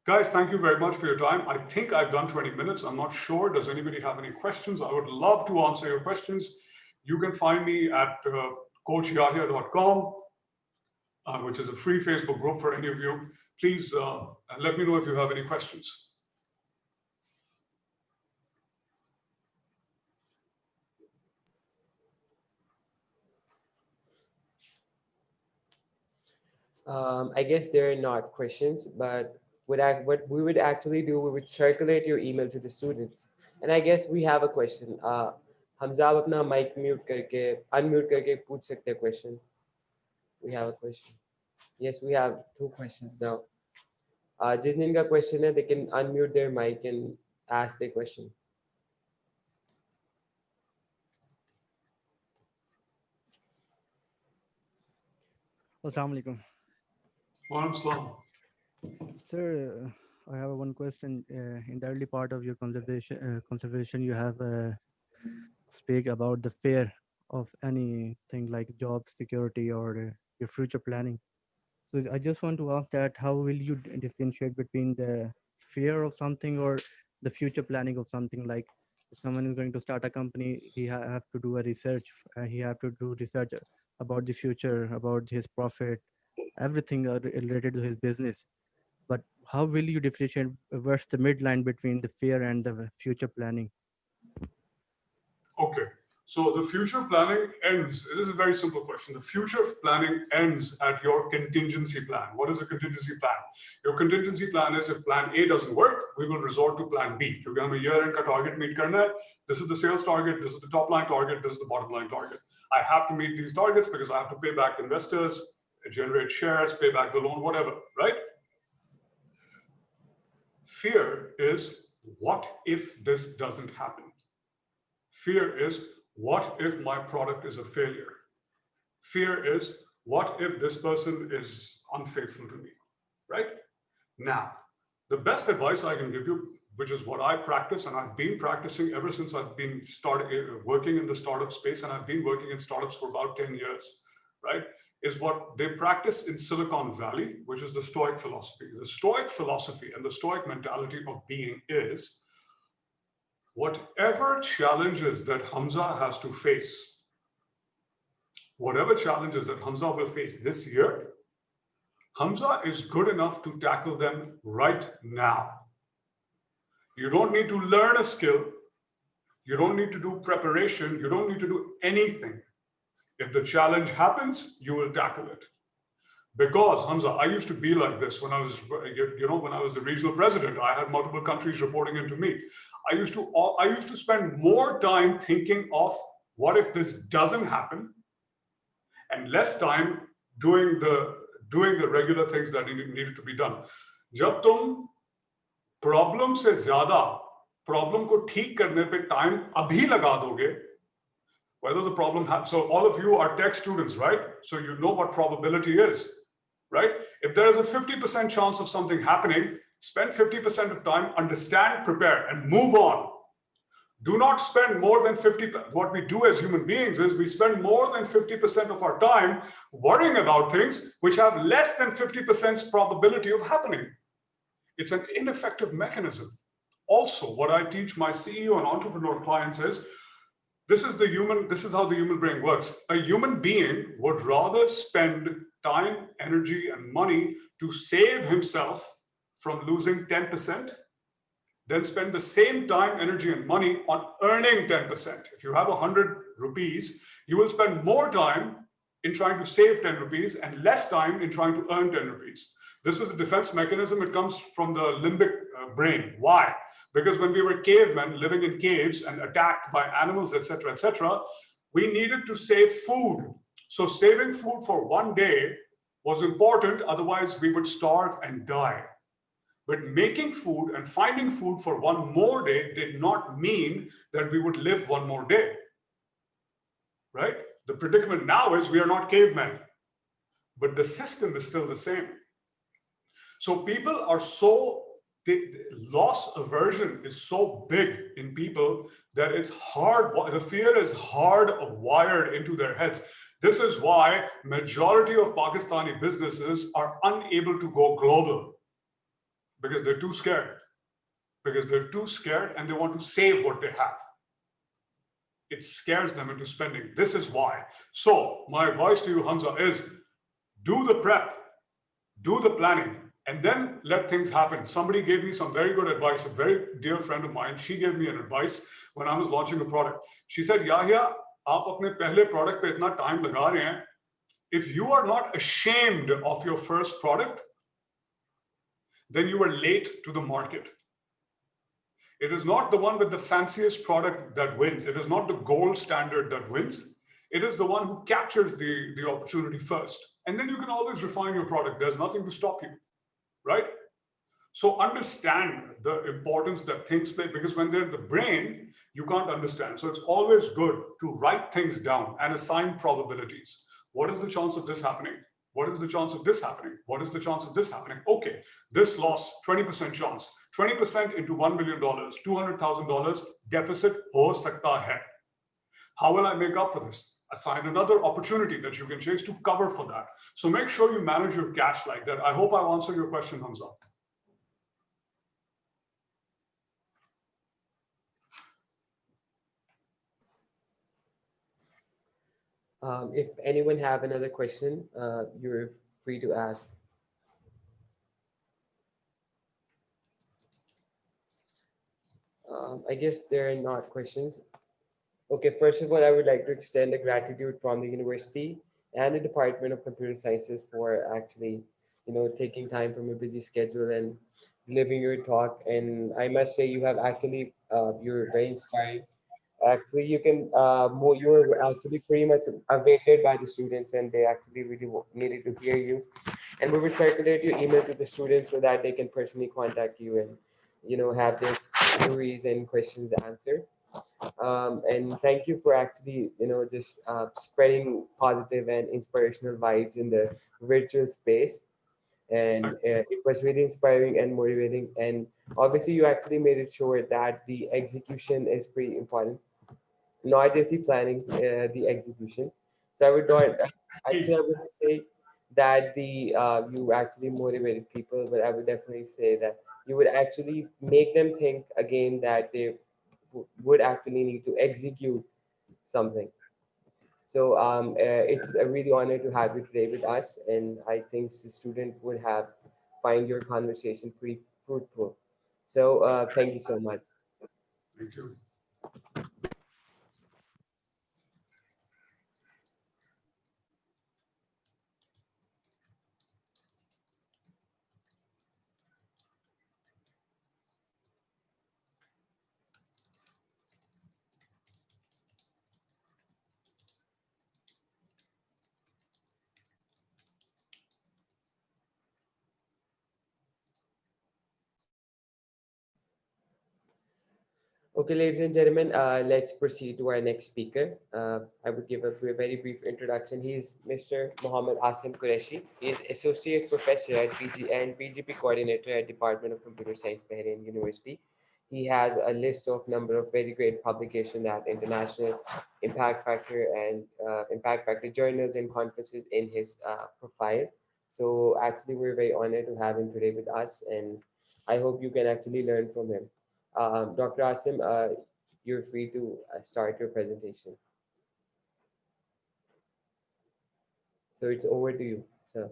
Guys, thank you very much for your time. I think I've done 20 minutes. I'm not sure. Does anybody have any questions? I would love to answer your questions. You can find me at coachyahya.com, which is a free Facebook group for any of you. Please let me know if you have any questions. I guess there are not questions, but what we would actually do, we would circulate your email to the students. And I guess we have a question. Hamza, आप अपना mic unmute करके पूछ सकते हैं question. We have a question. Yes, we have 2 questions now. जिस जिनका question है, they can unmute their mic and ask their question. Assalamu alaikum. Sir, I have one question. In the early part of your conversation, you have speak about the fear of anything like job security or your future planning. So I just want to ask that how will you differentiate between the fear of something or the future planning of something? Like if someone is going to start a company, he have to do a research. He have to do research about the future, about his profit, everything related to his business. But how will you differentiate what's the midline between the fear and the future planning? Okay, so the future planning ends. It is a very simple question. The future planning ends at your contingency plan. What is a contingency plan? Your contingency plan is if plan A doesn't work, we will resort to plan B. Because hame year-end ka target meet karna hai. This is the sales target, this is the top line target, this is the bottom line target. I have to meet these targets because I have to pay back investors, generate shares, pay back the loan, whatever, right? Fear is, what if this doesn't happen? Fear is, what if my product is a failure? Fear is, what if this person is unfaithful to me, right? Now, the best advice I can give you, which is what I practice, and I've been practicing ever since I've been working in the startup space, and I've been working in startups for about 10 years, right? Is what they practice in Silicon Valley, which is the Stoic philosophy. The Stoic philosophy and the Stoic mentality of being is, whatever challenges that Hamza has to face, whatever challenges that Hamza will face this year, Hamza is good enough to tackle them right now. You don't need to learn a skill. You don't need to do preparation. You don't need to do anything. If the challenge happens, you will tackle it. Because Hamza, I used to be like this when I was, when I was the regional president. I had multiple countries reporting into me. I used to spend more time thinking of what if this doesn't happen, and less time doing the regular things that needed to be done. जब तुम problem से ज्यादा problem को ठीक करने पे time अभी लगा दोगे, whether the problem happens. So all of you are tech students, right? So you know what probability is, right? If there is a 50% chance of something happening, spend 50% of time, understand, prepare, and move on. Do not spend more than 50. What we do as human beings is we spend more than 50% of our time worrying about things which have less than 50% probability of happening. It's an ineffective mechanism. Also, what I teach my CEO and entrepreneur clients is, this is how the human brain works. A human being would rather spend time, energy, and money to save himself from losing 10%, then spend the same time, energy, and money on earning 10%. If you have 100 rupees, you will spend more time in trying to save 10 rupees and less time in trying to earn 10 rupees. This is a defense mechanism. It comes from the limbic brain. Why? Because when we were cavemen living in caves and attacked by animals, etc., we needed to save food. So saving food for one day was important. Otherwise, we would starve and die. But making food and finding food for one more day did not mean that we would live one more day, right? The predicament now is we are not cavemen, but the system is still the same. So people are loss aversion is so big in people that it's hard, the fear is hardwired into their heads. This is why majority of Pakistani businesses are unable to go global. Because they're too scared. Because they're too scared and they want to save what they have. It scares them into spending. This is why. So my advice to you, Hamza, is do the prep, do the planning, and then let things happen. Somebody gave me some very good advice. A very dear friend of mine, she gave me an advice when I was launching a product. She said, Yahya, aap apne pehle product pe itna time laga rahe hain. If you are not ashamed of your first product, then you are late to the market. It is not the one with the fanciest product that wins. It is not the gold standard that wins. It is the one who captures the opportunity first. And then you can always refine your product. There's nothing to stop you, right? So understand the importance that things play, because when they're in the brain, you can't understand. So it's always good to write things down and assign probabilities. What is the chance of this happening? What is the chance of this happening? What is the chance of this happening? Okay, this loss, 20% chance. 20% into $1 million, $200,000 deficit ho sakta hai. How will I make up for this? Assign another opportunity that you can chase to cover for that. So make sure you manage your cash like that. I hope I've answered your question, Hamza. If anyone have another question, you're free to ask. I guess there are not questions. Okay, first of all, I would like to extend a gratitude from the university and the Department of Computer Sciences for actually, taking time from your busy schedule and delivering your talk. And I must say, you have actually, you're very inspiring. Actually, you were actually pretty much awaited by the students, and they actually really needed to hear you. And we will circulate your email to the students so that they can personally contact you and, have their queries and questions answered. And thank you for actually, just spreading positive and inspirational vibes in the virtual space. And it was really inspiring and motivating. And obviously, you actually made it sure that the execution is pretty important, not just the planning, the execution. So I would not actually I wouldn't say that the you actually motivated people, but I would definitely say that you would actually make them think again that they would actually need to execute something. So it's a really honor to have you today with us, and I think the student would have find your conversation pretty fruitful. So thank you so much. Thank you. Okay, ladies and gentlemen, let's proceed to our next speaker. I would give a very brief introduction. He is Mr. Mohammed Asim Qureshi. He is Associate Professor at PG and PGP Coordinator at Department of Computer Science, Bahrain University. He has a list of number of very great publications at international impact factor journals and conferences in his profile. So actually, we're very honored to have him today with us, and I hope you can actually learn from him. Dr. Asim, you're free to start your presentation. So it's over to you, sir.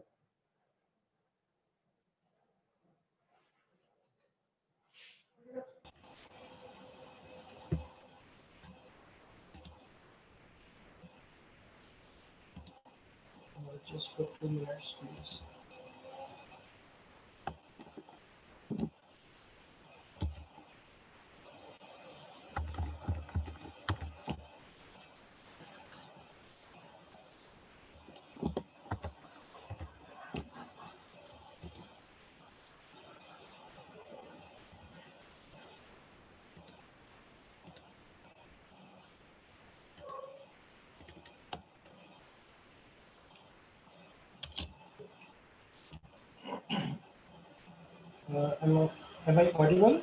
Just for 2 minutes, please. Am I audible?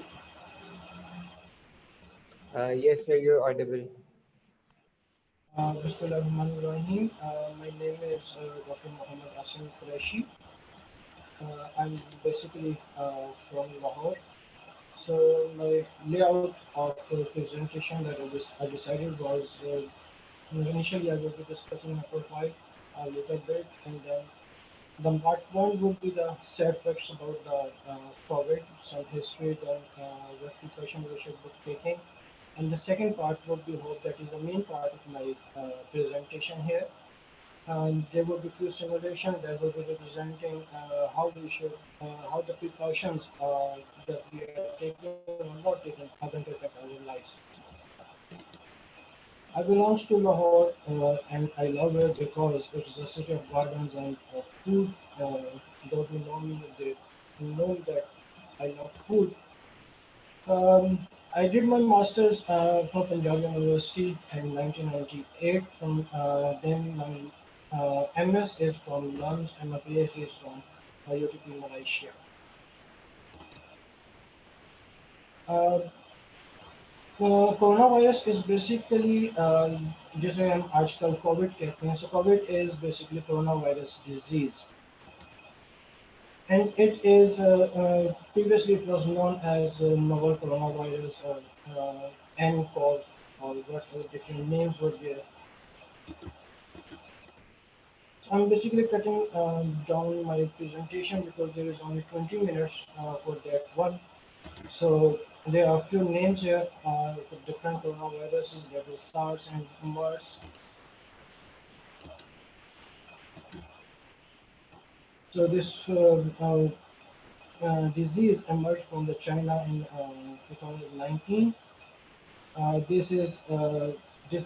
Yes, sir, you're audible. Bismillahirrahmanirrahim. My name is Dr. Muhammad Asim Qureshi. I'm basically from Lahore. So my layout of the presentation that I decided was initially I will be discussing my profile a little bit, and then the part one would be the sad facts about the COVID, some history, then what precaution we should be taking. And the second part would be hope that is the main part of my presentation here. There will be few simulations that will be representing how we should, how the precautions that we are taking or not taking are going to affect our lives. I belong to Lahore and I love it because it is a city of gardens and food. Those who know me, they know that I love food. I did my master's from Punjab University in 1998. Then my MS is from LUMS and my PhD is from UTP Malaysia. Uh, coronavirus is basically जिसे हम आजकल Covid कहते हैं. So COVID is basically coronavirus disease. And it is previously it was known as novel coronavirus or nCoV or whatever different names were there. So I'm basically cutting down my presentation because there is only 20 minutes for that one. So there are a few names here for different coronaviruses, that is SARS and MERS. So this disease emerged from the China in 2019. This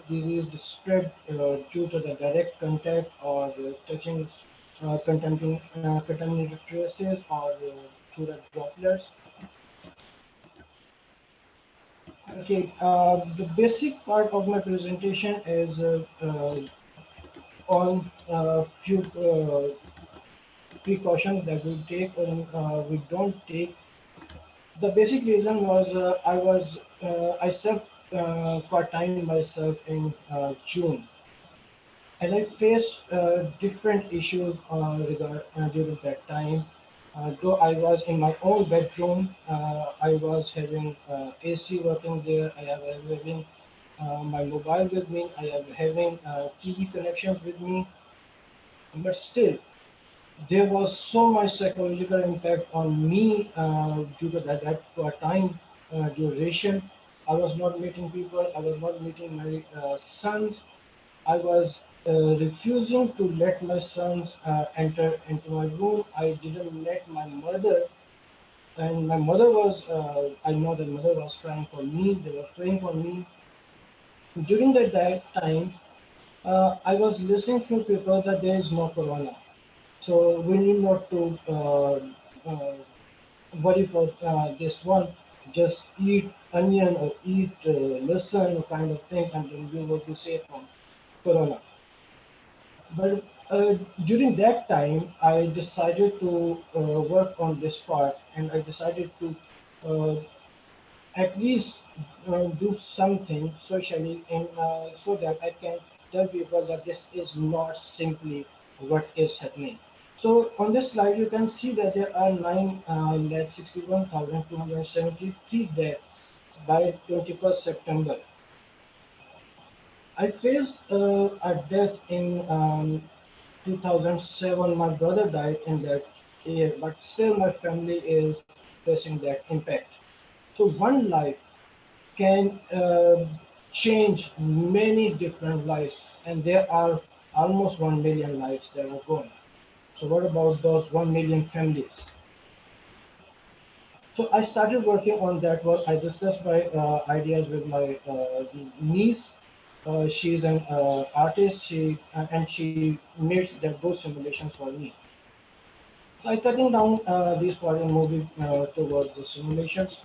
disease is spread due to the direct contact or touching contaminated traces or through the droplets. Okay, the basic part of my presentation is on few precautions that we take or we don't take. The basic reason was I self quarantined myself in June, and I faced different issues during that time. Though I was in my own bedroom, I was having AC working there. I have having my mobile with me. I am having TV connections with me, but still there was so much psychological impact on me due to that time duration. I was not meeting people. I was not meeting my sons. I was refusing to let my sons enter into my room. I didn't let my mother, and my mother was. I know that mother was crying for me. They were praying for me. During that time, I was listening to people that there is no corona. So we need not to worry for this one. just eat onion or eat listen kind of thing, and then you will be safe from corona. But during that time, I decided to work on this part, and I decided to uh, at least do something socially, and so that I can tell people that this is not simply what is happening. So on this slide, you can see that there are 9,61,273 deaths by 21st September. I faced a death in 2007. My brother died in that year, but still my family is facing that impact. So one life can change many different lives, and there are almost 1 million lives that are gone. So what about those 1 million families? So I started working on that work. I discussed my ideas with my niece. She's an artist. And she makes the good simulations for me. So I cutting down these part and moving towards the simulations.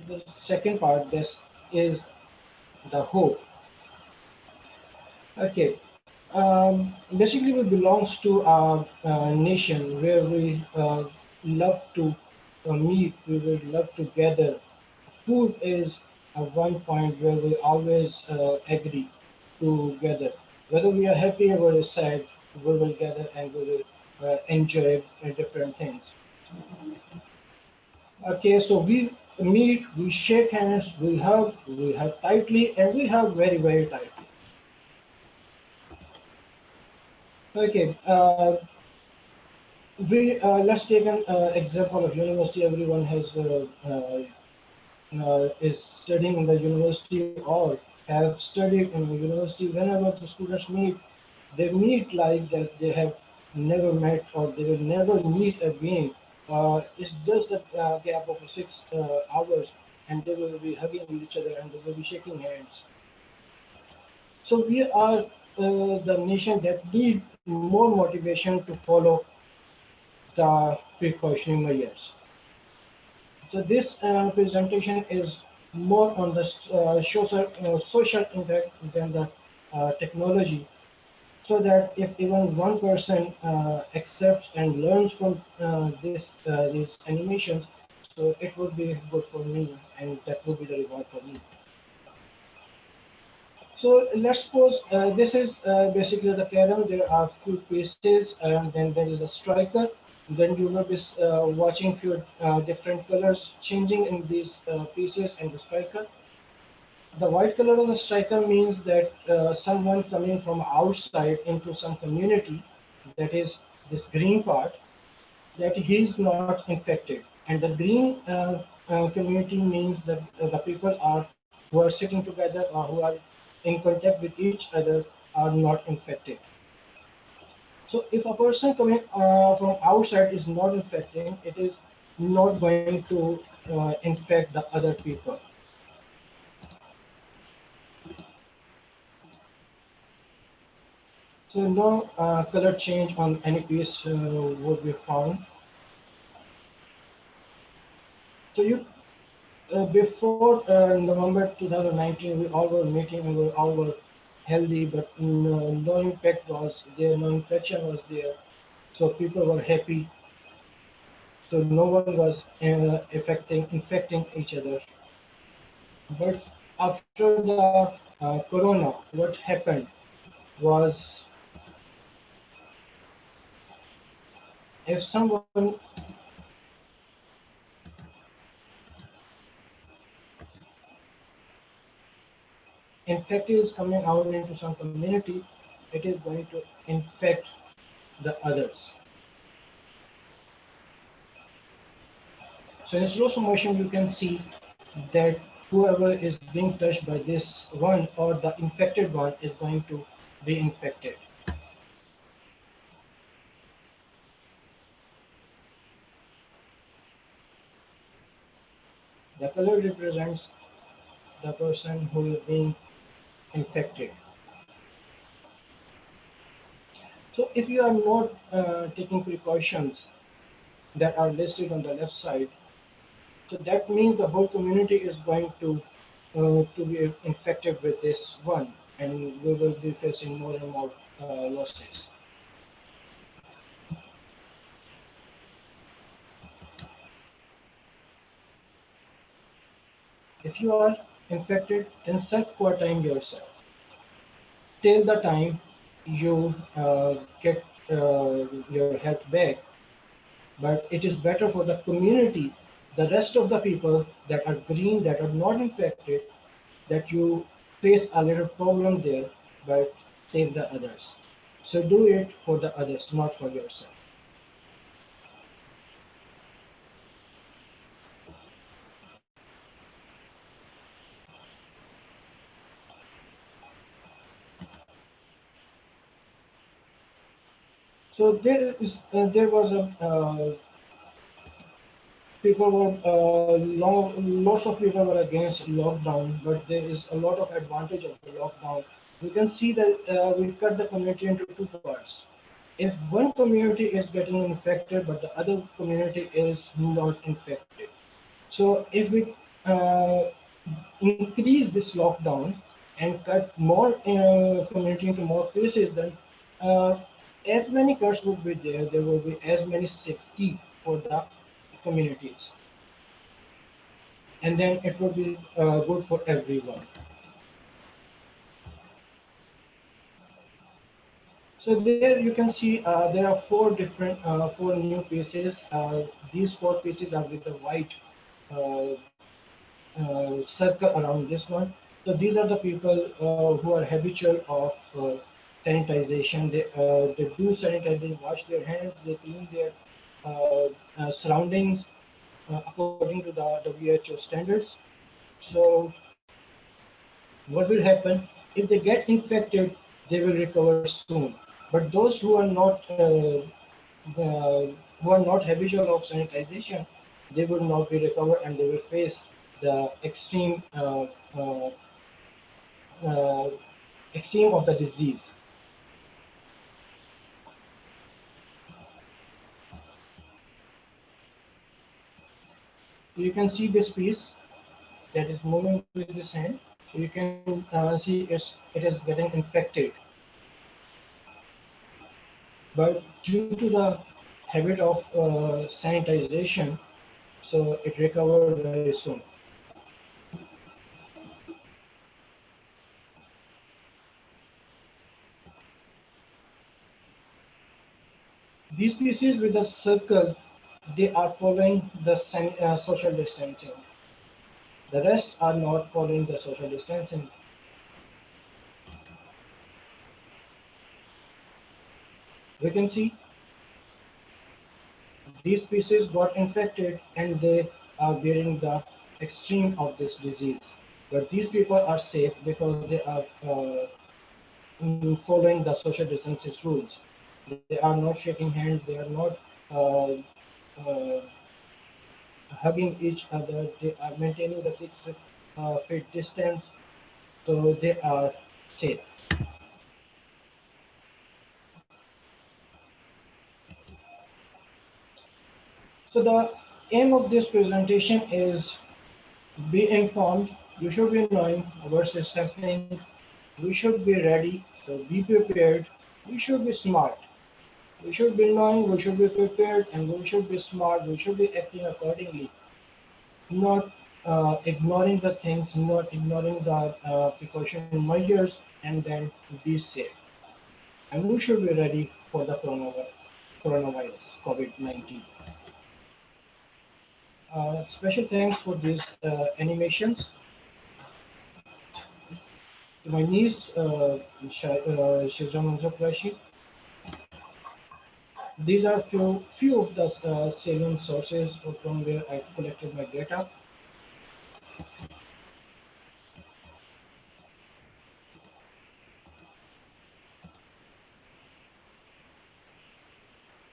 The second part, this is the hope. Okay. Basically, we belongs to a nation where we love to meet, we will love to gather. Food is one point where we always agree together. Whether we are happy or we're sad, we will gather and we will enjoy different things. Okay, so we meet, we shake hands, we hug tightly, and we hug very, very tightly. Okay, we let's take an example of university. Everyone has is studying in the university or have studied in the university. Whenever the students meet, they meet like that they have never met or they will never meet again. It's just a gap of 6 hours, and they will be hugging each other and they will be shaking hands. So we are the nation that need more motivation to follow the precautionary measures. So this presentation is more on the social impact than the technology, so that if even one person accepts and learns from these animations, so it would be good for me, and that would be the reward for me. So let's suppose this is basically the carom. There are few pieces, and then there is a striker. Then you will be watching few different colors changing in these pieces and the striker. The white color of the striker means that someone coming from outside into some community, that is this green part, that he is not infected. And the green community means that the people are who are sitting together or who are in contact with each other are not infected. So if a person coming from outside is not infecting, it is not going to infect the other people. So no color change on any piece would be found. So you before November 2019, we all were meeting and we all were healthy, but no impact was there, no infection was there. So people were happy. So no one was infecting each other. But after the corona, what happened was if someone infected is coming out into some community, it is going to infect the others. So in slow motion, you can see that whoever is being touched by this one or the infected one is going to be infected. The color represents the person who is being infected. So if you are not taking precautions, that are listed on the left side. So that means the whole community is going to be infected with this one, and we will be facing more and more losses. If you are infected, then self-quarantine yourself till the time you get your health back. But it is better for the community, the rest of the people that are green, that are not infected, that you face a little problem there, but save the others. So do it for the others, not for yourself. So there was a people were lots of people were against lockdown, but there is a lot of advantage of the lockdown. We can see that we cut the community into two parts. If one community is getting infected, but the other community is not infected, so if we uh, increase this lockdown and cut more community into more places, then uh, as many cuts would be there, there will be as many safety for the communities, and then it will be good for everyone. So there you can see there are four new pieces. These four pieces are with the white uh, circle around this one. So these are the people who are habitual of sanitization. They do sanitize, they wash their hands, they clean their surroundings according to the WHO standards. So what will happen if they get infected? They will recover soon. But those who are not habitual of sanitization, they will not be recovered and they will face the uh, uh, extreme of the disease. You can see this piece that is moving with this hand. So you can see it is getting infected. But due to the habit of sanitization, so it recovered very soon. These pieces with the circle, they are following the social distancing. The rest are not following the social distancing. We can see these pieces got infected and they are bearing the extreme of this disease. But these people are safe because they are following the social distancing rules. They are not shaking hands, they are not uh, uh, hugging each other, they are maintaining the 6 feet distance, so they are safe. So the aim of this presentation is be informed, you should be knowing what's happening, we should be ready, so be prepared, we should be smart. We should be knowing, we should be prepared, and we should be smart, we should be acting accordingly, not ignoring the things, not ignoring the precaution measures, and then be safe. And we should be ready for the coronavirus, COVID-19. Special thanks for these animations to my niece, Shizam Manzoprashi. These are few of the salient sources from where I collected my data.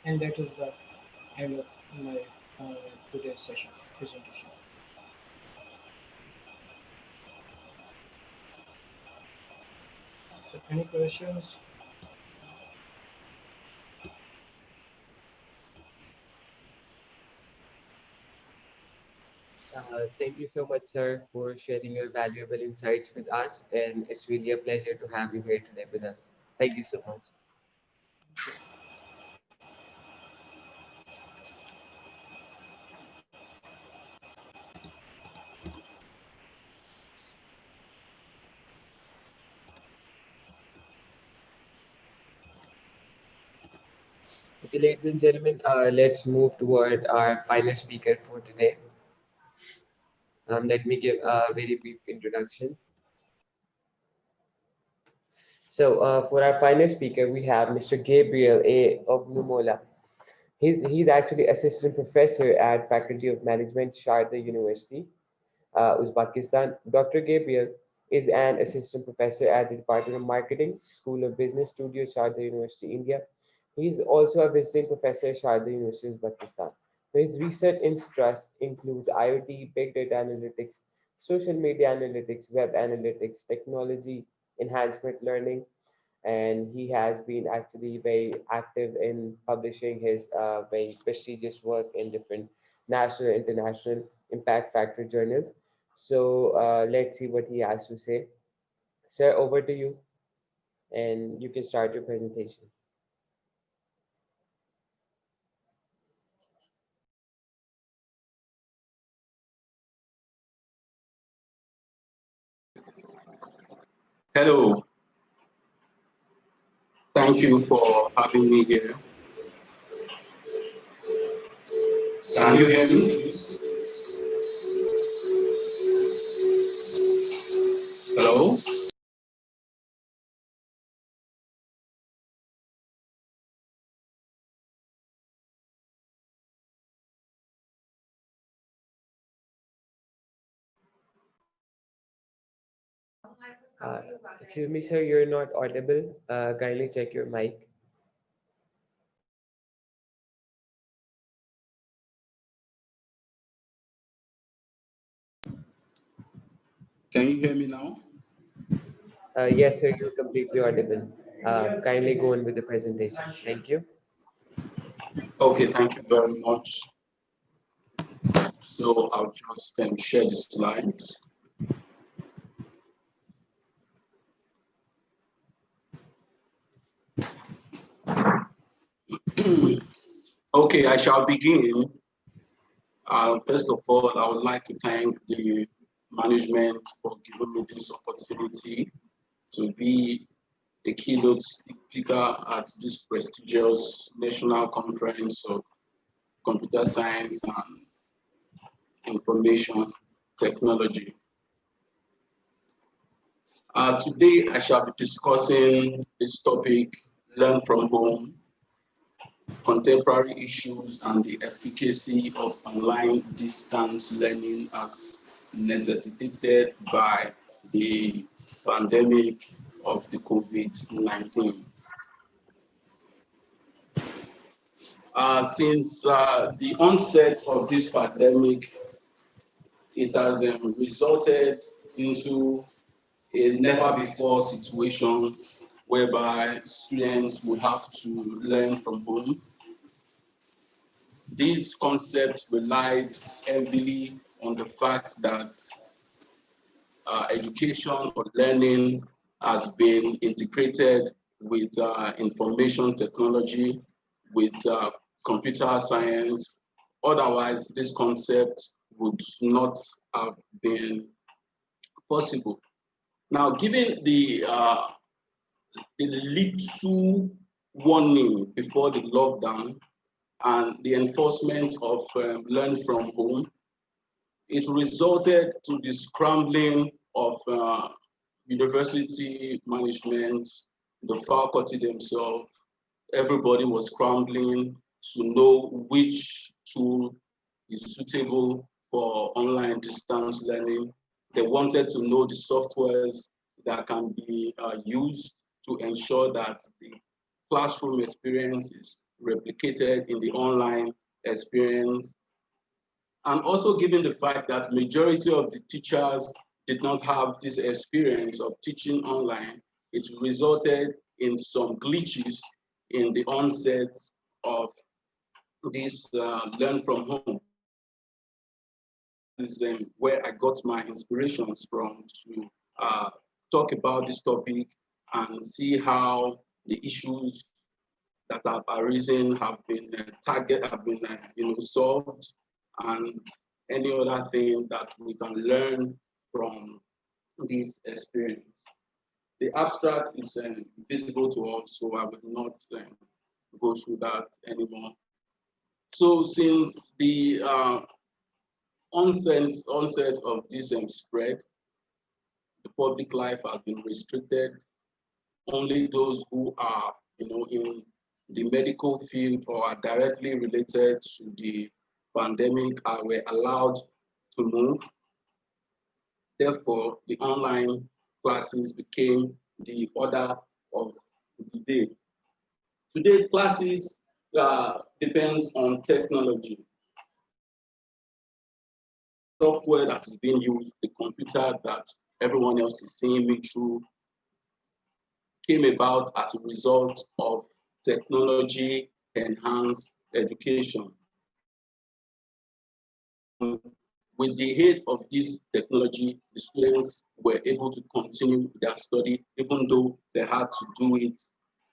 And that is the end of my today's session presentation. So any questions? Thank you so much, sir, for sharing your valuable insights with us. And it's really a pleasure to have you here today with us. Thank you so much. Okay, ladies and gentlemen, let's move toward our final speaker for today. Let me give a very brief introduction. So, for our final speaker, we have Mr. Gabriel A. Ognumola. He's actually assistant professor at Faculty of Management, Sharda University, Uzbekistan. Dr. Gabriel is an assistant professor at the Department of Marketing, School of Business Studio, Sharda University, India. He is also a visiting professor at Sharda University, Uzbekistan. His research interests includes IoT, big data analytics, social media analytics, web analytics, technology, enhancement learning, and he has been actually very active in publishing his very prestigious work in different national and international impact factor journals. So let's see what he has to say. Sir, over to you, and you can start your presentation. Hello, thank you for having me here. Can you hear me? Hello? Uh, Excuse me, sir, you're not audible. Kindly check your mic. Can you hear me now? Yes, sir, you're completely audible. Kindly go on with the presentation. Thank you. Okay, thank you very much. So I'll just share the slides. Okay, I shall begin. First of all, I would like to thank the management for giving me this opportunity to be a keynote speaker at this prestigious national conference of computer science and information technology. Today, I shall be discussing this topic, learn from home, contemporary issues and the efficacy of online distance learning as necessitated by the pandemic of the COVID-19. Since the onset of this pandemic, it has resulted into a never before situation whereby students will have to learn from home. This concept relied heavily on the fact that education or learning has been integrated with information technology, with computer science. Otherwise, this concept would not have been possible. Now, given the little warning before the lockdown and the enforcement of learn from home, it resulted to the scrambling of university management, the faculty themselves. Everybody was scrambling to know which tool is suitable for online distance learning. They wanted to know the softwares that can be used to ensure that the classroom experience is replicated in the online experience. And also given the fact that majority of the teachers did not have this experience of teaching online, it resulted in some glitches in the onset of this learn from home. is where I got my inspirations from to talk about this topic and see how the issues that have arisen have been solved, and any other thing that we can learn from this experience. The abstract is visible to us, so I will not go through that anymore. So since the onset of this spread, the public life has been restricted. Only those who are, in the medical field or are directly related to the pandemic were allowed to move. Therefore, the online classes became the order of the day. Today, classes depends on technology. Software that is being used, the computer that everyone else is seeing me through, came about as a result of technology-enhanced education. With the aid of this technology, the students were able to continue their study, even though they had to do it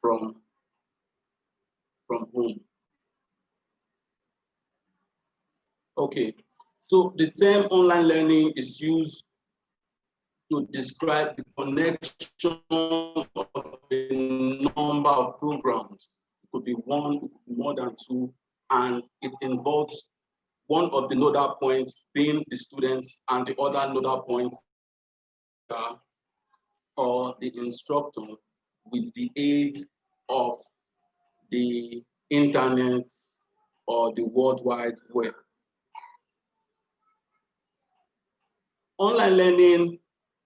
from home. Okay, so the term online learning is used to describe the connection of a number of programs. It could be one, it could be more than two, and it involves one of the nodal points being the students and the other nodal point or the instructor with the aid of the internet or the World Wide Web. Online learning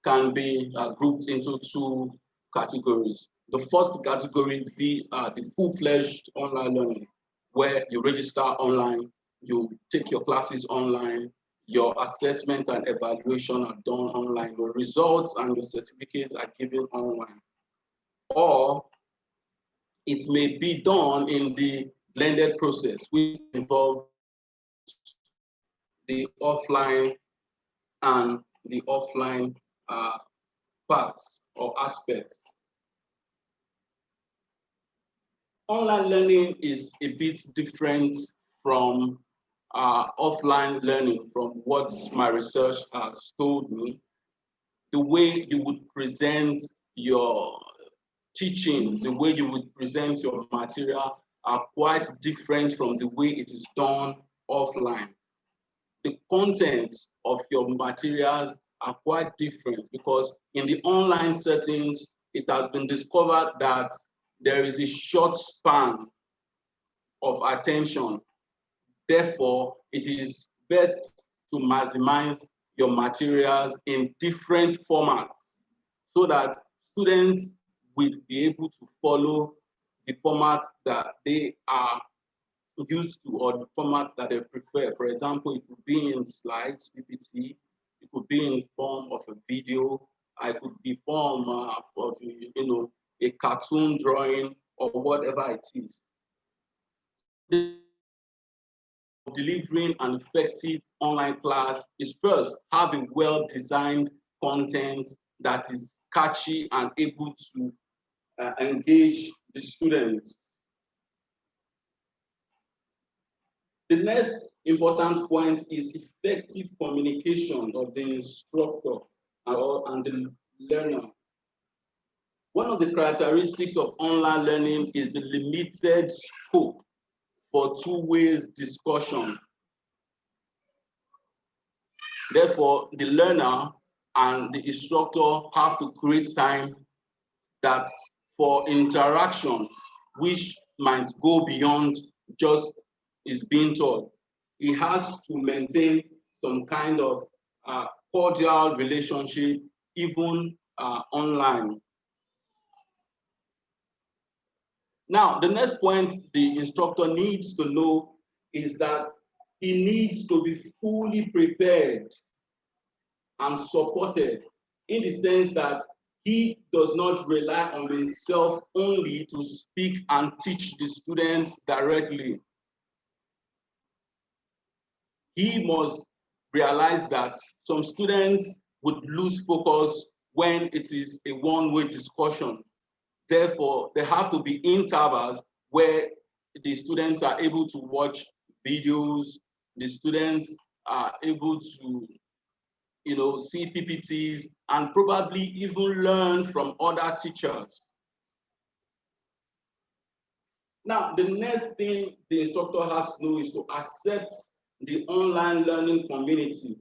can be grouped into two categories. The first category be the full-fledged online learning, where you register online, you take your classes online, your assessment and evaluation are done online, your results and your certificates are given online. Or it may be done in the blended process, which involves the offline and the offline parts or aspects. Online learning is a bit different from offline learning, from what my research has told me. The way you would present your teaching, the way you would present your material are quite different from the way it is done offline. The content of your materials are quite different because in the online settings, it has been discovered that there is a short span of attention. Therefore, it is best to maximize your materials in different formats so that students will be able to follow the format that they are used to or the format that they prefer. For example, it could be in slides, PPT, it could be in form of a video, it could be form of a cartoon drawing or whatever it is. Delivering an effective online class is first have a well-designed content that is catchy and able to engage the students. The next important point is effective communication of the instructor and the learner. One of the characteristics of online learning is the limited scope for two-way discussion. Therefore, the learner and the instructor have to create time that for interaction, which might go beyond just is being taught. He has to maintain some kind of cordial relationship, even online. Now, the next point the instructor needs to know is that he needs to be fully prepared and supported in the sense that he does not rely on himself only to speak and teach the students directly. He must realized that some students would lose focus when it is a one-way discussion. Therefore, there have to be intervals where the students are able to watch videos, the students are able to, see PPTs and probably even learn from other teachers. Now, the next thing the instructor has to do is to accept the online learning community.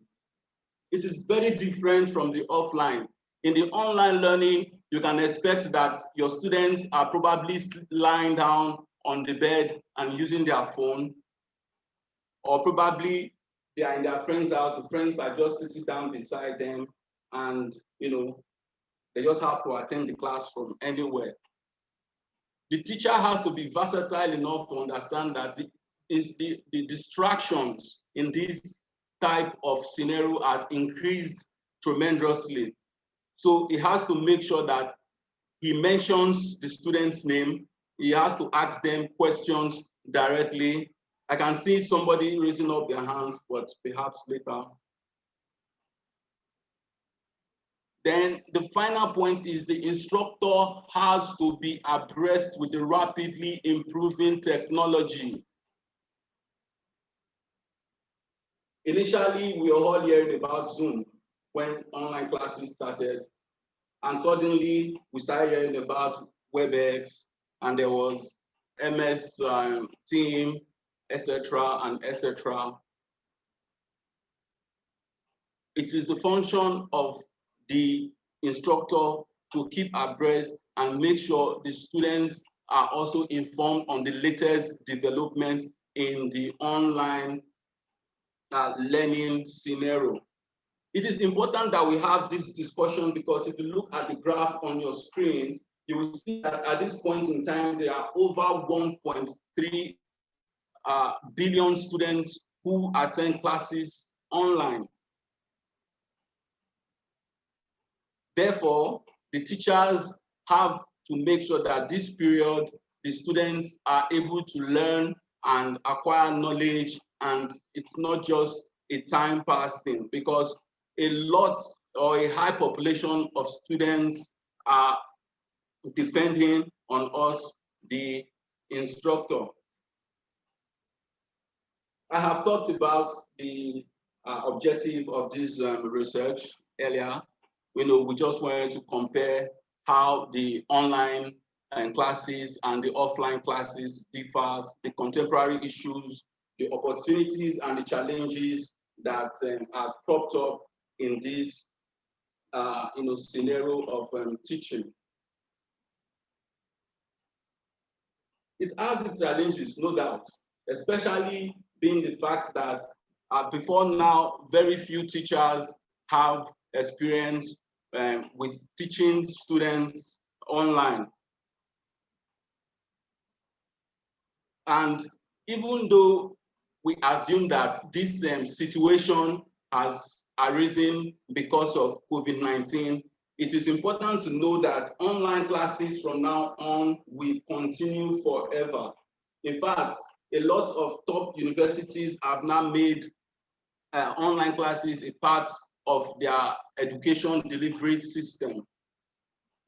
It is very different from the offline. In the online learning, you can expect that your students are probably lying down on the bed and using their phone, or probably they are in their friend's house, the friends are just sitting down beside them, and they just have to attend the class from anywhere. The teacher has to be versatile enough to understand that the distractions in this type of scenario has increased tremendously. So he has to make sure that he mentions the student's name. He has to ask them questions directly. I can see somebody raising up their hands, but perhaps later. Then the final point is the instructor has to be abreast with the rapidly improving technology. Initially, we were all hearing about Zoom when online classes started, and suddenly we started hearing about WebEx, and there was MS Team, etc., and etc. It is the function of the instructor to keep abreast and make sure the students are also informed on the latest development in the online learning scenario. It is important that we have this discussion because if you look at the graph on your screen, you will see that at this point in time, there are over 1.3 billion students who attend classes online. Therefore, the teachers have to make sure that this period, the students are able to learn and acquire knowledge, and it's not just a time pass thing, because a lot or a high population of students are depending on us, the instructor. I have talked about the objective of this research earlier. We just wanted to compare how the online classes and the offline classes differs, the contemporary issues, the opportunities and the challenges that have cropped up in this scenario of teaching. It has its challenges, no doubt, especially being the fact that before now, very few teachers have experience with teaching students online. And even though we assume that this situation has arisen because of COVID-19, it is important to know that online classes from now on will continue forever. In fact, a lot of top universities have now made online classes a part of their education delivery system.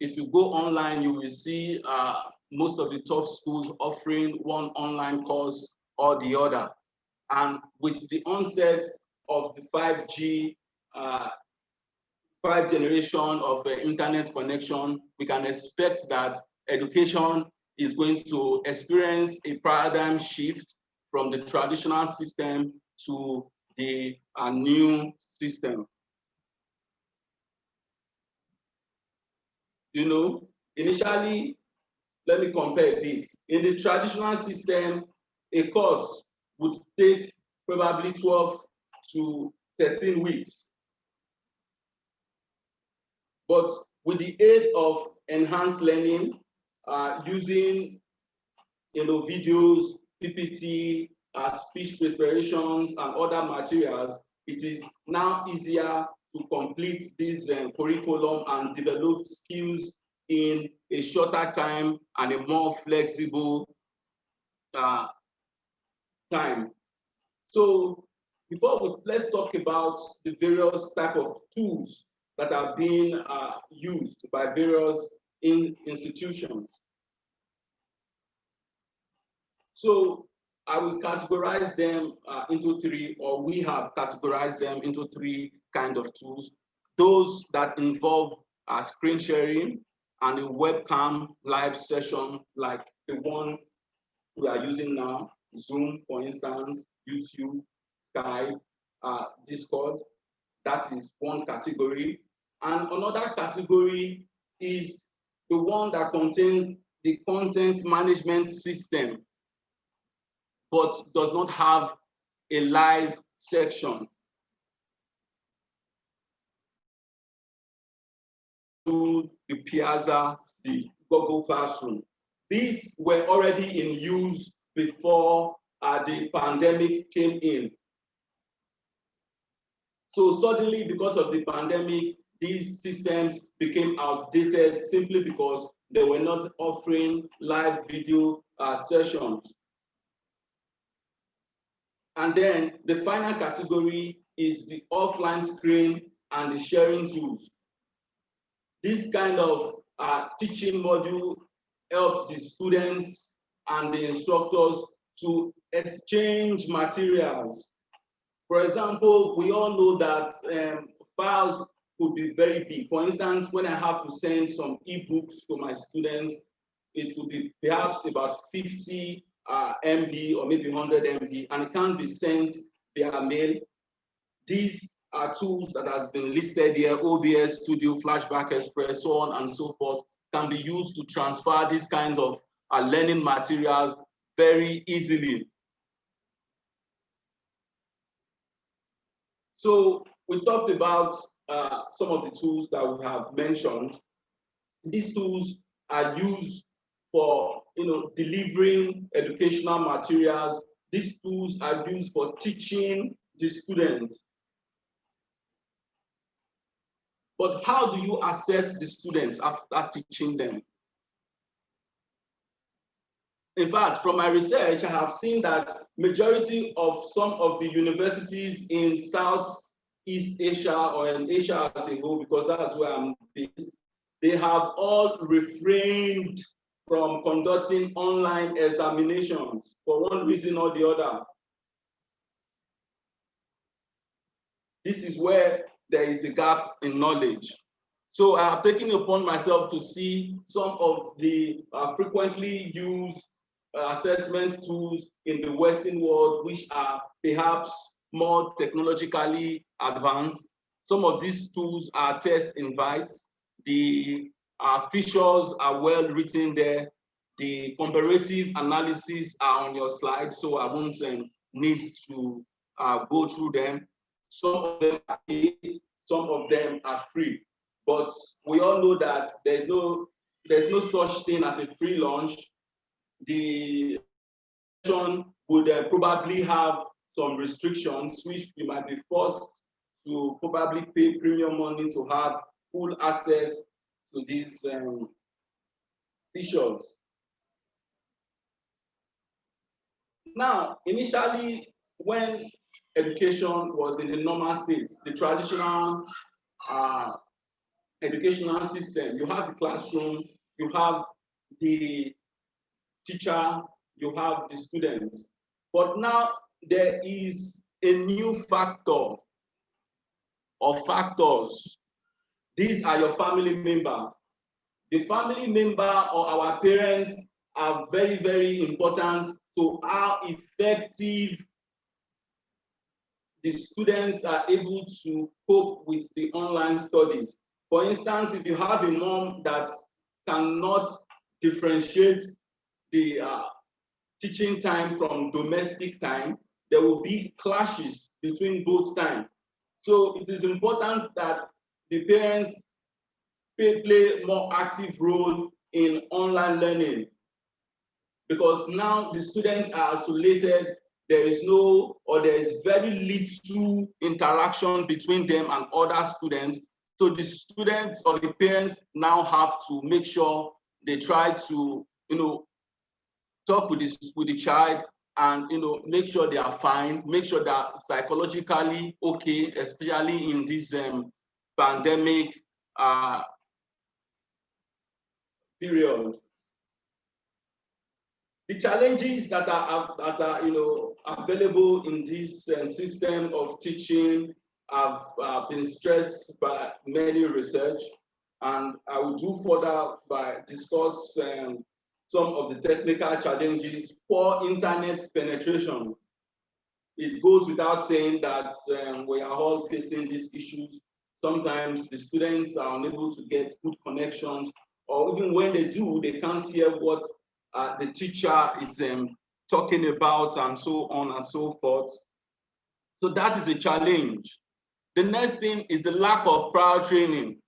If you go online, you will see most of the top schools offering one online course or the other. And with the onset of the 5G, 5th generation of internet connection, we can expect that education is going to experience a paradigm shift from the traditional system to the new system. Initially, let me compare this. In the traditional system, a course would take probably 12 to 13 weeks. But with the aid of enhanced learning, using videos, PPT, speech preparations, and other materials, it is now easier to complete this curriculum and develop skills in a shorter time and a more flexible time. So let's talk about the various type of tools that are being used by various institutions. So I will categorize them into three, or we have categorized them into three kind of tools. Those that involve screen sharing and a webcam live session like the one we are using now, Zoom, for instance, YouTube, Skype, Discord. That is one category. And another category is the one that contains the content management system, but does not have a live section. To the Piazza, the Google Classroom. These were already in use before the pandemic came in. So suddenly, because of the pandemic, these systems became outdated simply because they were not offering live video sessions. And then the final category is the offline screen and the sharing tools. This kind of teaching module helps the students and the instructors to exchange materials. For example, we all know that files could be very big. For instance, when I have to send some ebooks to my students, it will be perhaps about 50 MB or maybe 100 MB, and it can't be sent via mail. These are tools that has been listed here: OBS Studio, Flashback Express, so on and so forth, can be used to transfer these kinds of learning materials very easily. So we talked about some of the tools that we have mentioned. These tools are used for delivering educational materials. These tools are used for teaching the students. But how do you assess the students after teaching them? In fact, from my research, I have seen that majority of some of the universities in Southeast Asia, or in Asia as a whole, because that's where I'm based, they have all refrained from conducting online examinations for one reason or the other. This is where there is a gap in knowledge. So I have taken it upon myself to see some of the frequently used assessment tools in the Western world, which are perhaps more technologically advanced. Some of these tools are test invites. The features are well written there. The comparative analysis are on your slide, so I won't need to go through them. Some of them are paid, some of them are free. But we all know that there's no such thing as a free lunch. The would probably have some restrictions, which we might be forced to probably pay premium money to have full access to these features. Now, initially, when education was in the normal state, the traditional educational system, you have the classroom, you have the teacher, you have the students. But now there is a new factor or factors. These are your family member. The family member or our parents are very, very important to how effective the students are able to cope with the online studies. For instance, if you have a mom that cannot differentiate the teaching time from domestic time, there will be clashes between both times. So it is important that the parents play more active role in online learning, because now the students are isolated. There is very little interaction between them and other students. So the students or the parents now have to make sure they try to talk with the child and make sure they are fine, make sure that psychologically okay, especially in this pandemic period. The challenges that are available in this system of teaching have been stressed by many research, and I will do further by discuss some of the technical challenges. Poor internet penetration. It goes without saying that we are all facing these issues. Sometimes the students are unable to get good connections, or even when they do, they can't hear what the teacher is talking about, and so on and so forth. So that is a challenge. The next thing is the lack of prior training.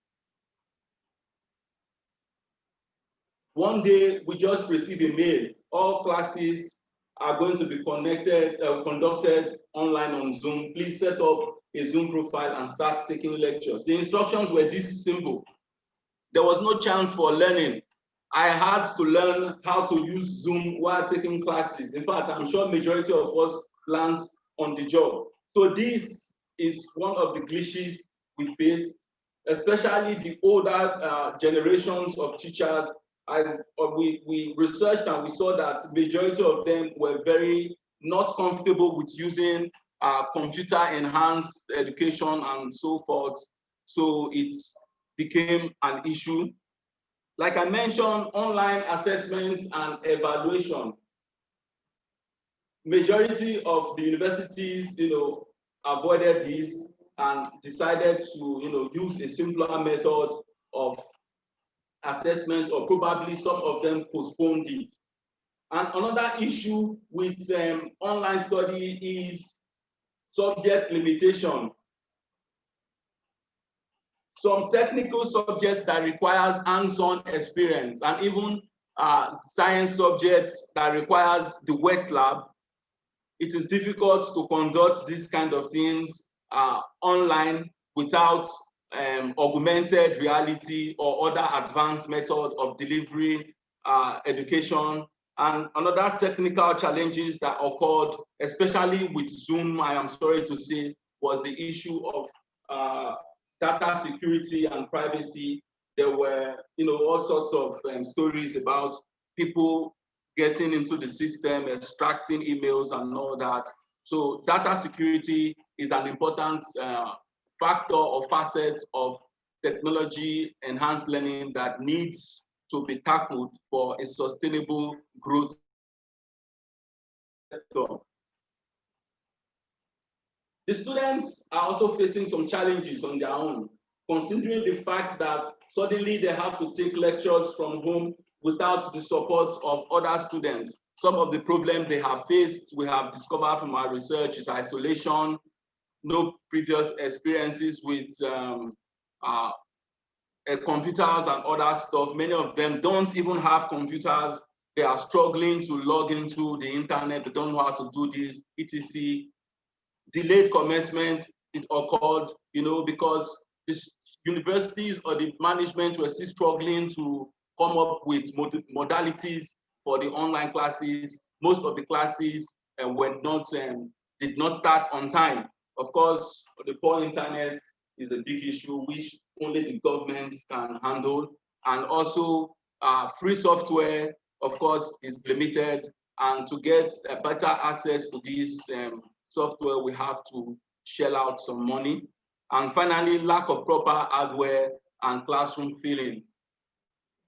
One day we just receive a mail, all classes are going to be conducted online on Zoom. Please set up a Zoom profile and start taking lectures. The instructions were this simple. There was no chance for learning. I had to learn how to use Zoom while taking classes. In fact, I'm sure majority of us learned on the job. So this is one of the glitches we faced, especially the older generations of teachers. As we researched and we saw that majority of them were very not comfortable with using computer enhanced education and so forth. So it became an issue. Like I mentioned, online assessments and evaluation. Majority of the universities, avoided this and decided to, use a simpler method of assessment, or probably some of them postponed it. And another issue with online study is subject limitation. Some technical subjects that requires hands-on experience, and even science subjects that requires the wet lab, it is difficult to conduct these kind of things online without augmented reality or other advanced method of delivery education. And another technical challenges that occurred, especially with Zoom, I am sorry to say, was the issue of data security and privacy. There were, all sorts of stories about people getting into the system, extracting emails and all that. So data security is an important factor or facet of technology enhanced learning that needs to be tackled for a sustainable growth. The students are also facing some challenges on their own, considering the fact that suddenly they have to take lectures from home without the support of other students. Some of the problems they have faced, we have discovered from our research, is isolation, no previous experiences with computers and other stuff. Many of them don't even have computers. They are struggling to log into the internet. They don't know how to do this, etc. Delayed commencement, it occurred, because the universities or the management were still struggling to come up with modalities for the online classes. Most of the classes did not start on time. Of course, the poor internet is a big issue which only the government can handle. And also free software, of course, is limited. And to get a better access to this software, we have to shell out some money. And finally, lack of proper hardware and classroom feeling.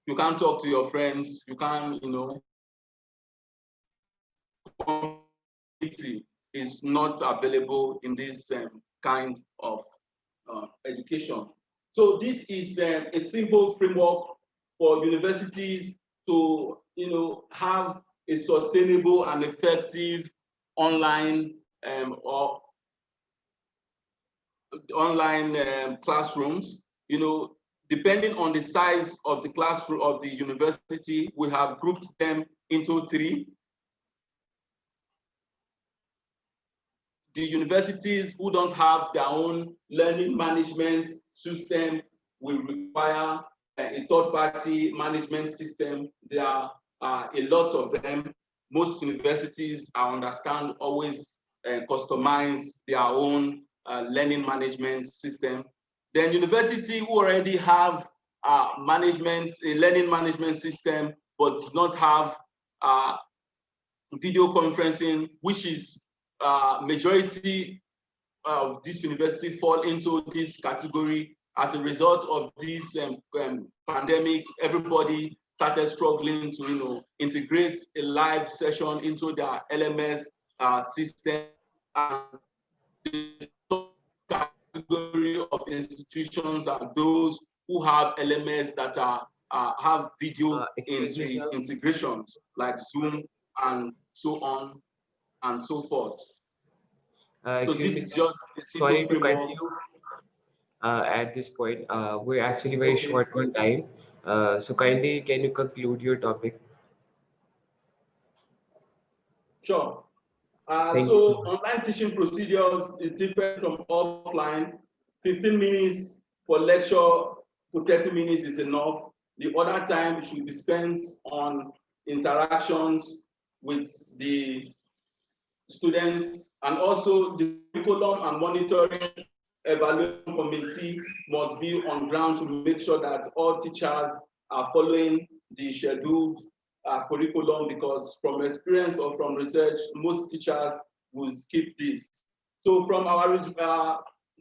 You can't talk to your friends, you can't, community is not available in this kind of education. So this is a simple framework for universities to, have a sustainable and effective online or online classrooms. Depending on the size of the classroom of the university, we have grouped them into 3. The universities who don't have their own learning management system will require a third-party management system. There are a lot of them. most universities, I understand, always customize their own learning management system. Then university who already have a learning management system, but do not have video conferencing, which is majority of this university fall into this category. As a result of this pandemic, everybody started struggling to integrate a live session into their LMS system. And the top category of institutions are those who have LMS that have video integrations like Zoom and so on and so forth. So this is just a sorry simple to cut framework. you at this point. We're actually very short on time. So kindly, can you conclude your topic? Sure. Thank So you so much. online teaching procedures is different from offline. 15 minutes for lecture to 30 minutes is enough. The other time should be spent on interactions with the students, and also the curriculum and monitoring evaluation committee must be on ground to make sure that all teachers are following the scheduled curriculum, because from experience or from research, most teachers will skip this. So from our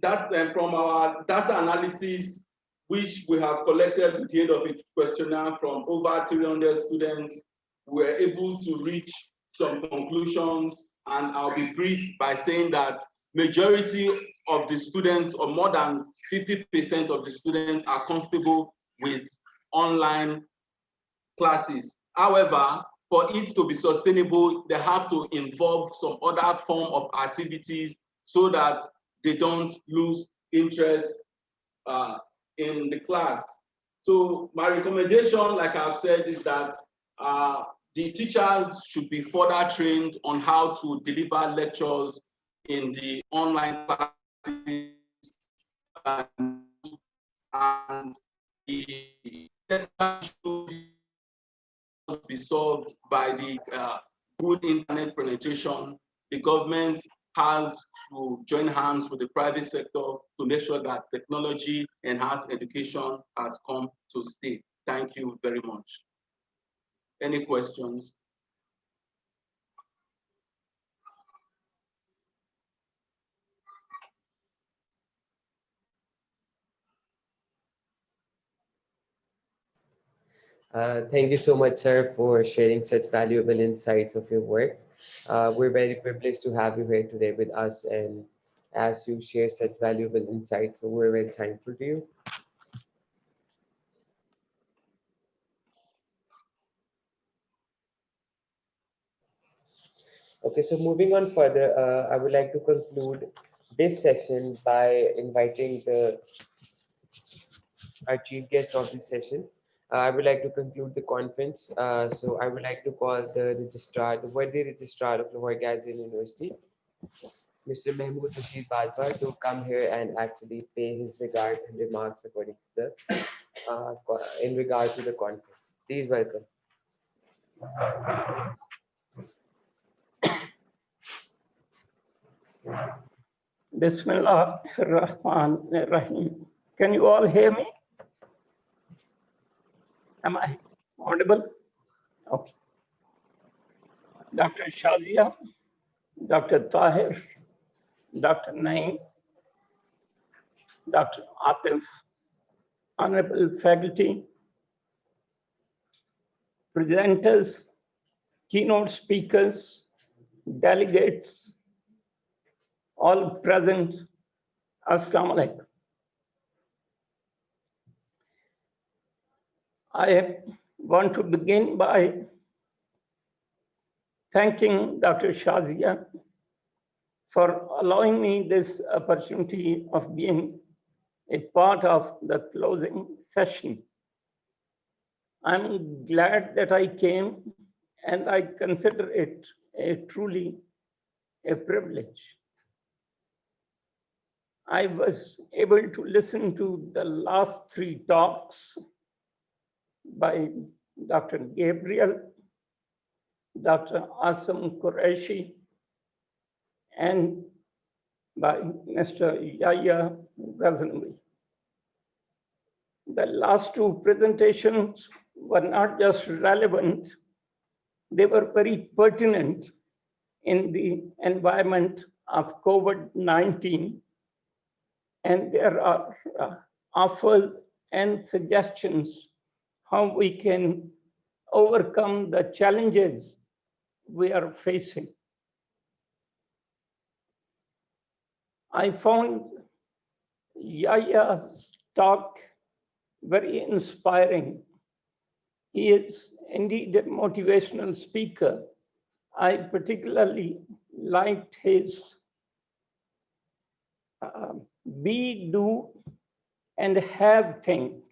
data analysis, which we have collected with the aid of a questionnaire from over 300 students, we were able to reach some conclusions. And I'll be brief by saying that majority of the students, or more than 50% of the students, are comfortable with online classes. However, for it to be sustainable, they have to involve some other form of activities so that they don't lose interest in the class. So my recommendation, like I've said, is that the teachers should be further trained on how to deliver lectures in the online classes, and the technical issues be solved by the good internet penetration. The government has to join hands with the private sector to make sure that technology enhanced education has come to stay. Thank you very much. Any questions? Thank you so much, sir, for sharing such valuable insights of your work. We're very privileged to have you here today with us, and as you share such valuable insights, so we're very thankful to you. Okay, so moving on further, I would like to conclude this session by inviting our chief guest of this session. I would like to conclude the conference. So I would like to call the registrar, the worthy registrar of Lahore Garrison University, Mr. Mahmood Rashid Bajwa, to come here and actually pay his regards and remarks according to in regards to the conference. Please welcome. Bismillah ar-Rahman ar-Rahim. Can you all hear me? Am I audible? Okay. Dr. Shazia, Dr. Tahir, Dr. Naeem, Dr. Atif, honorable faculty, presenters, keynote speakers, delegates, all present, Assalamu alaikum. I want to begin by thanking Dr. Shazia for allowing me this opportunity of being a part of the closing session. I'm glad that I came, and I consider it truly a privilege. I was able to listen to the last three talks by Dr. Gabriel, Dr. Asim Qureshi, and by Mr. Yahya Ghaznavi. The last two presentations were not just relevant, they were very pertinent in the environment of COVID-19, and there are offers and suggestions how we can overcome the challenges we are facing. I found Yahya's talk very inspiring. He is indeed a motivational speaker. I particularly liked his be, do, and have thing.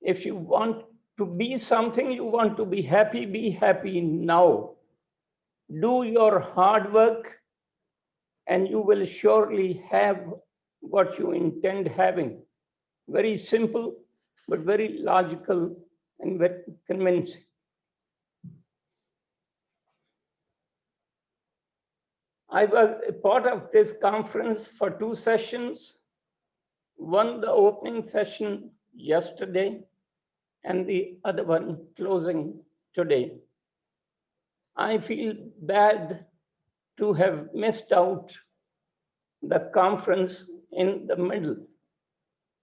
If you want to be something, you want to be happy now. Do your hard work, and you will surely have what you intend having. Very simple, but very logical and very convincing. I was a part of this conference for 2 sessions. One, the opening session yesterday, and the other one closing today. I feel bad to have missed out the conference in the middle,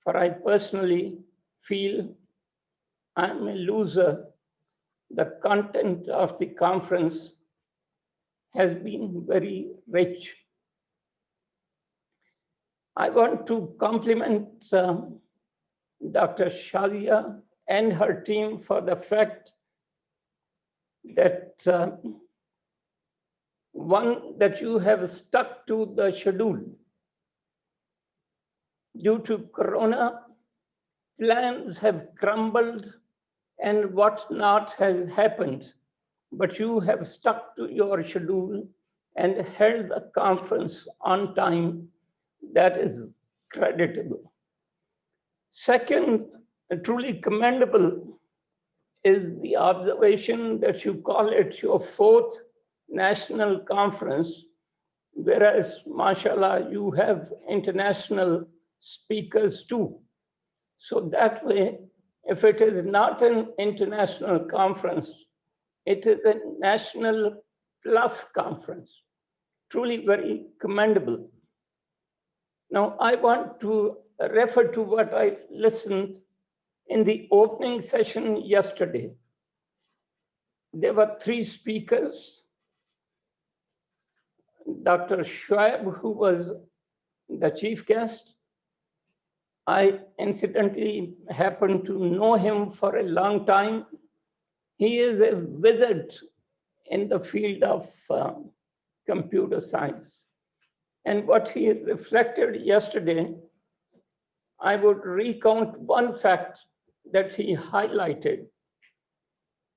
for I personally feel I'm a loser. The content of the conference has been very rich. I want to compliment Dr. Shazia and her team for the fact that that you have stuck to the schedule. Due to Corona, plans have crumbled and what not has happened, but you have stuck to your schedule and held the conference on time. That is creditable. Second, truly commendable is the observation that you call it your 4th national conference, whereas, mashallah, you have international speakers too. So that way, if it is not an international conference, it is a national plus conference. Truly very commendable. Now, I want to refer to what I listened in the opening session yesterday. There were 3 speakers. Dr. Shoaib, who was the chief guest. I incidentally happen to know him for a long time. He is a wizard in the field of computer science. And what he reflected yesterday, I would recount one fact that he highlighted,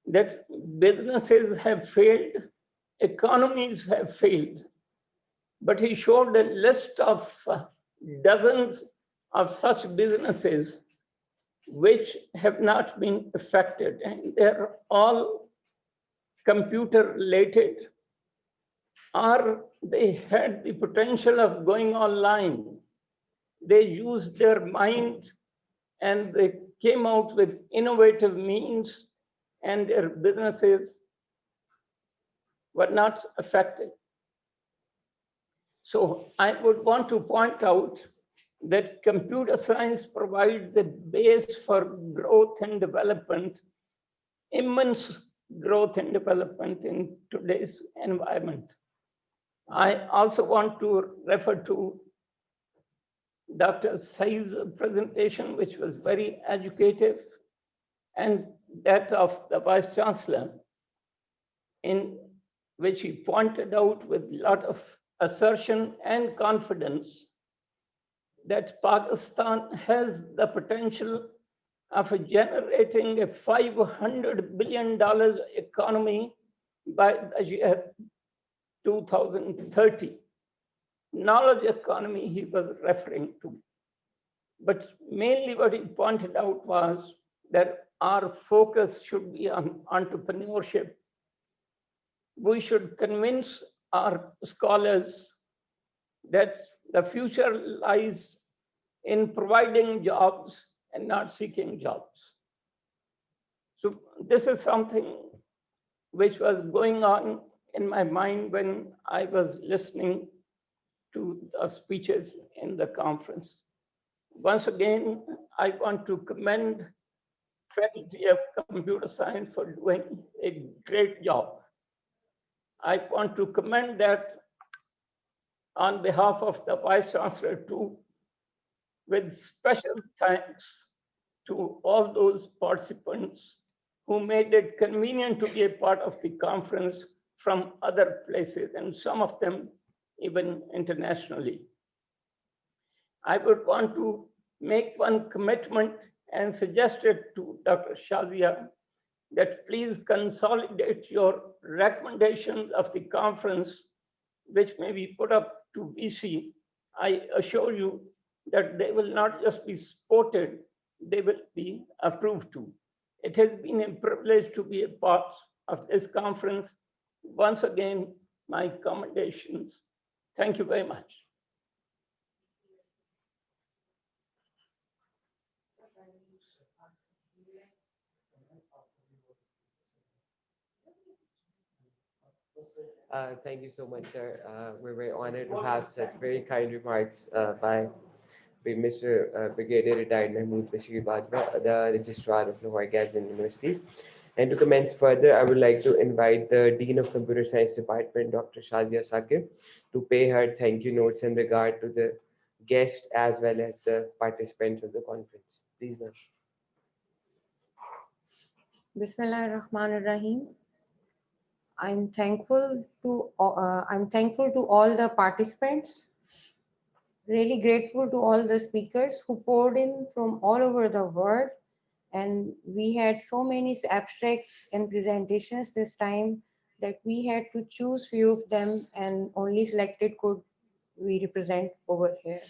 that businesses have failed, economies have failed, but he showed a list of dozens of such businesses which have not been affected, and they're all computer related, or they had the potential of going online. They used their mind and they came out with innovative means, and their businesses were not affected. So I would want to point out that computer science provides a base for growth and development, immense growth and development in today's environment. I also want to refer to Dr. Saeed's presentation, which was very educative, and that of the Vice Chancellor, in which he pointed out with a lot of assertion and confidence that Pakistan has the potential of generating a $500 billion economy by the year 2030. Knowledge economy he was referring to. But mainly what he pointed out was that our focus should be on entrepreneurship we should convince our scholars that the future lies in providing jobs and not seeking jobs. So this is something which was going on in my mind when I was listening to the speeches in the conference. Once again, I want to commend Faculty of Computer Science for doing a great job. I want to commend that on behalf of the Vice Chancellor too, with special thanks to all those participants who made it convenient to be a part of the conference from other places, and some of them even internationally. I would want to make one commitment and suggest it to Dr. Shazia that please consolidate your recommendations of the conference, which may be put up to VC. I assure you that they will not just be supported, they will be approved to. It has been a privilege to be a part of this conference. Once again, my commendations. Thank you very much. Thank you so much, sir. We're very honored to have such very kind remarks by Mr. Brigadier Retired Mahmood Bashir Bajwa, the Registrar of Lahore Garrison University. And to commence further, I would like to invite the Dean of Computer Science Department, Dr. Shazia Sakib, to pay her thank you notes in regard to the guest as well as the participants of the conference. Please, ma'am. Bismillah ar-Rahman ar-Rahim. I'm thankful to all the participants. Really grateful to all the speakers who poured in from all over the world, and we had so many abstracts and presentations this time that we had to choose few of them, and only selected could we represent over here.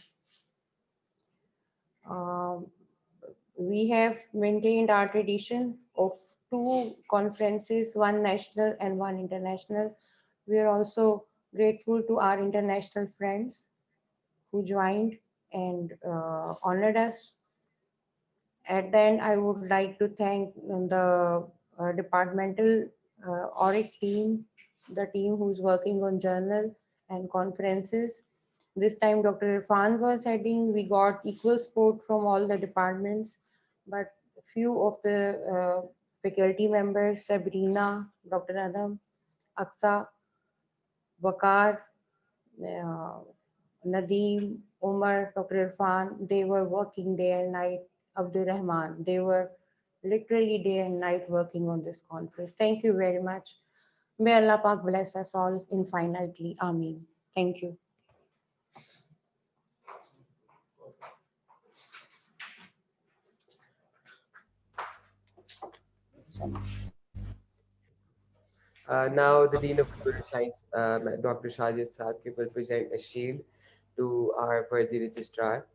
We have maintained our tradition of 2 conferences, one national and one international. We are also grateful to our international friends who joined and honored us. At the end, I would like to thank the departmental audit team, the team who's working on journal and conferences. This time Dr. Irfan was heading. We got equal support from all the departments, but few of the faculty members, Sabrina, Dr. Adam, Aksa, Wakar, Nadeem, Umar, Dr. Irfan, they were working day and night. Abdul Rahman, they were literally day and night working on this conference. Thank you very much. May Allah Pak bless us all infinitely. Ameen. Thank you. Now, the Dean of Computer Science, Dr. Shazia Sakib, will present a shield to our worthy registrar.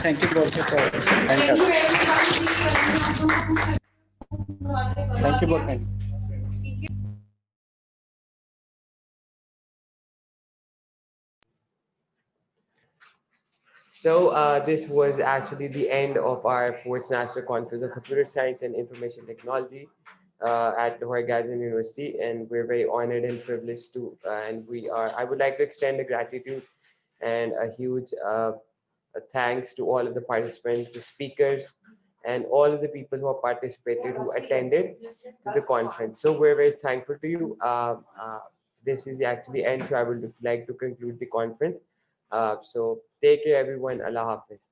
Thank you both for thank you both. So this was actually the end of our 4th National Conference of Computer Science and Information Technology at Lahore Garrison University, and we're very honored and privileged to, I would like to extend a gratitude and a huge thanks to all of the participants, the speakers, and all of the people who have participated, who attended to the conference. So we're very thankful to you. This is actually end, so I would like to conclude the conference. So take care, everyone. Allah Hafiz.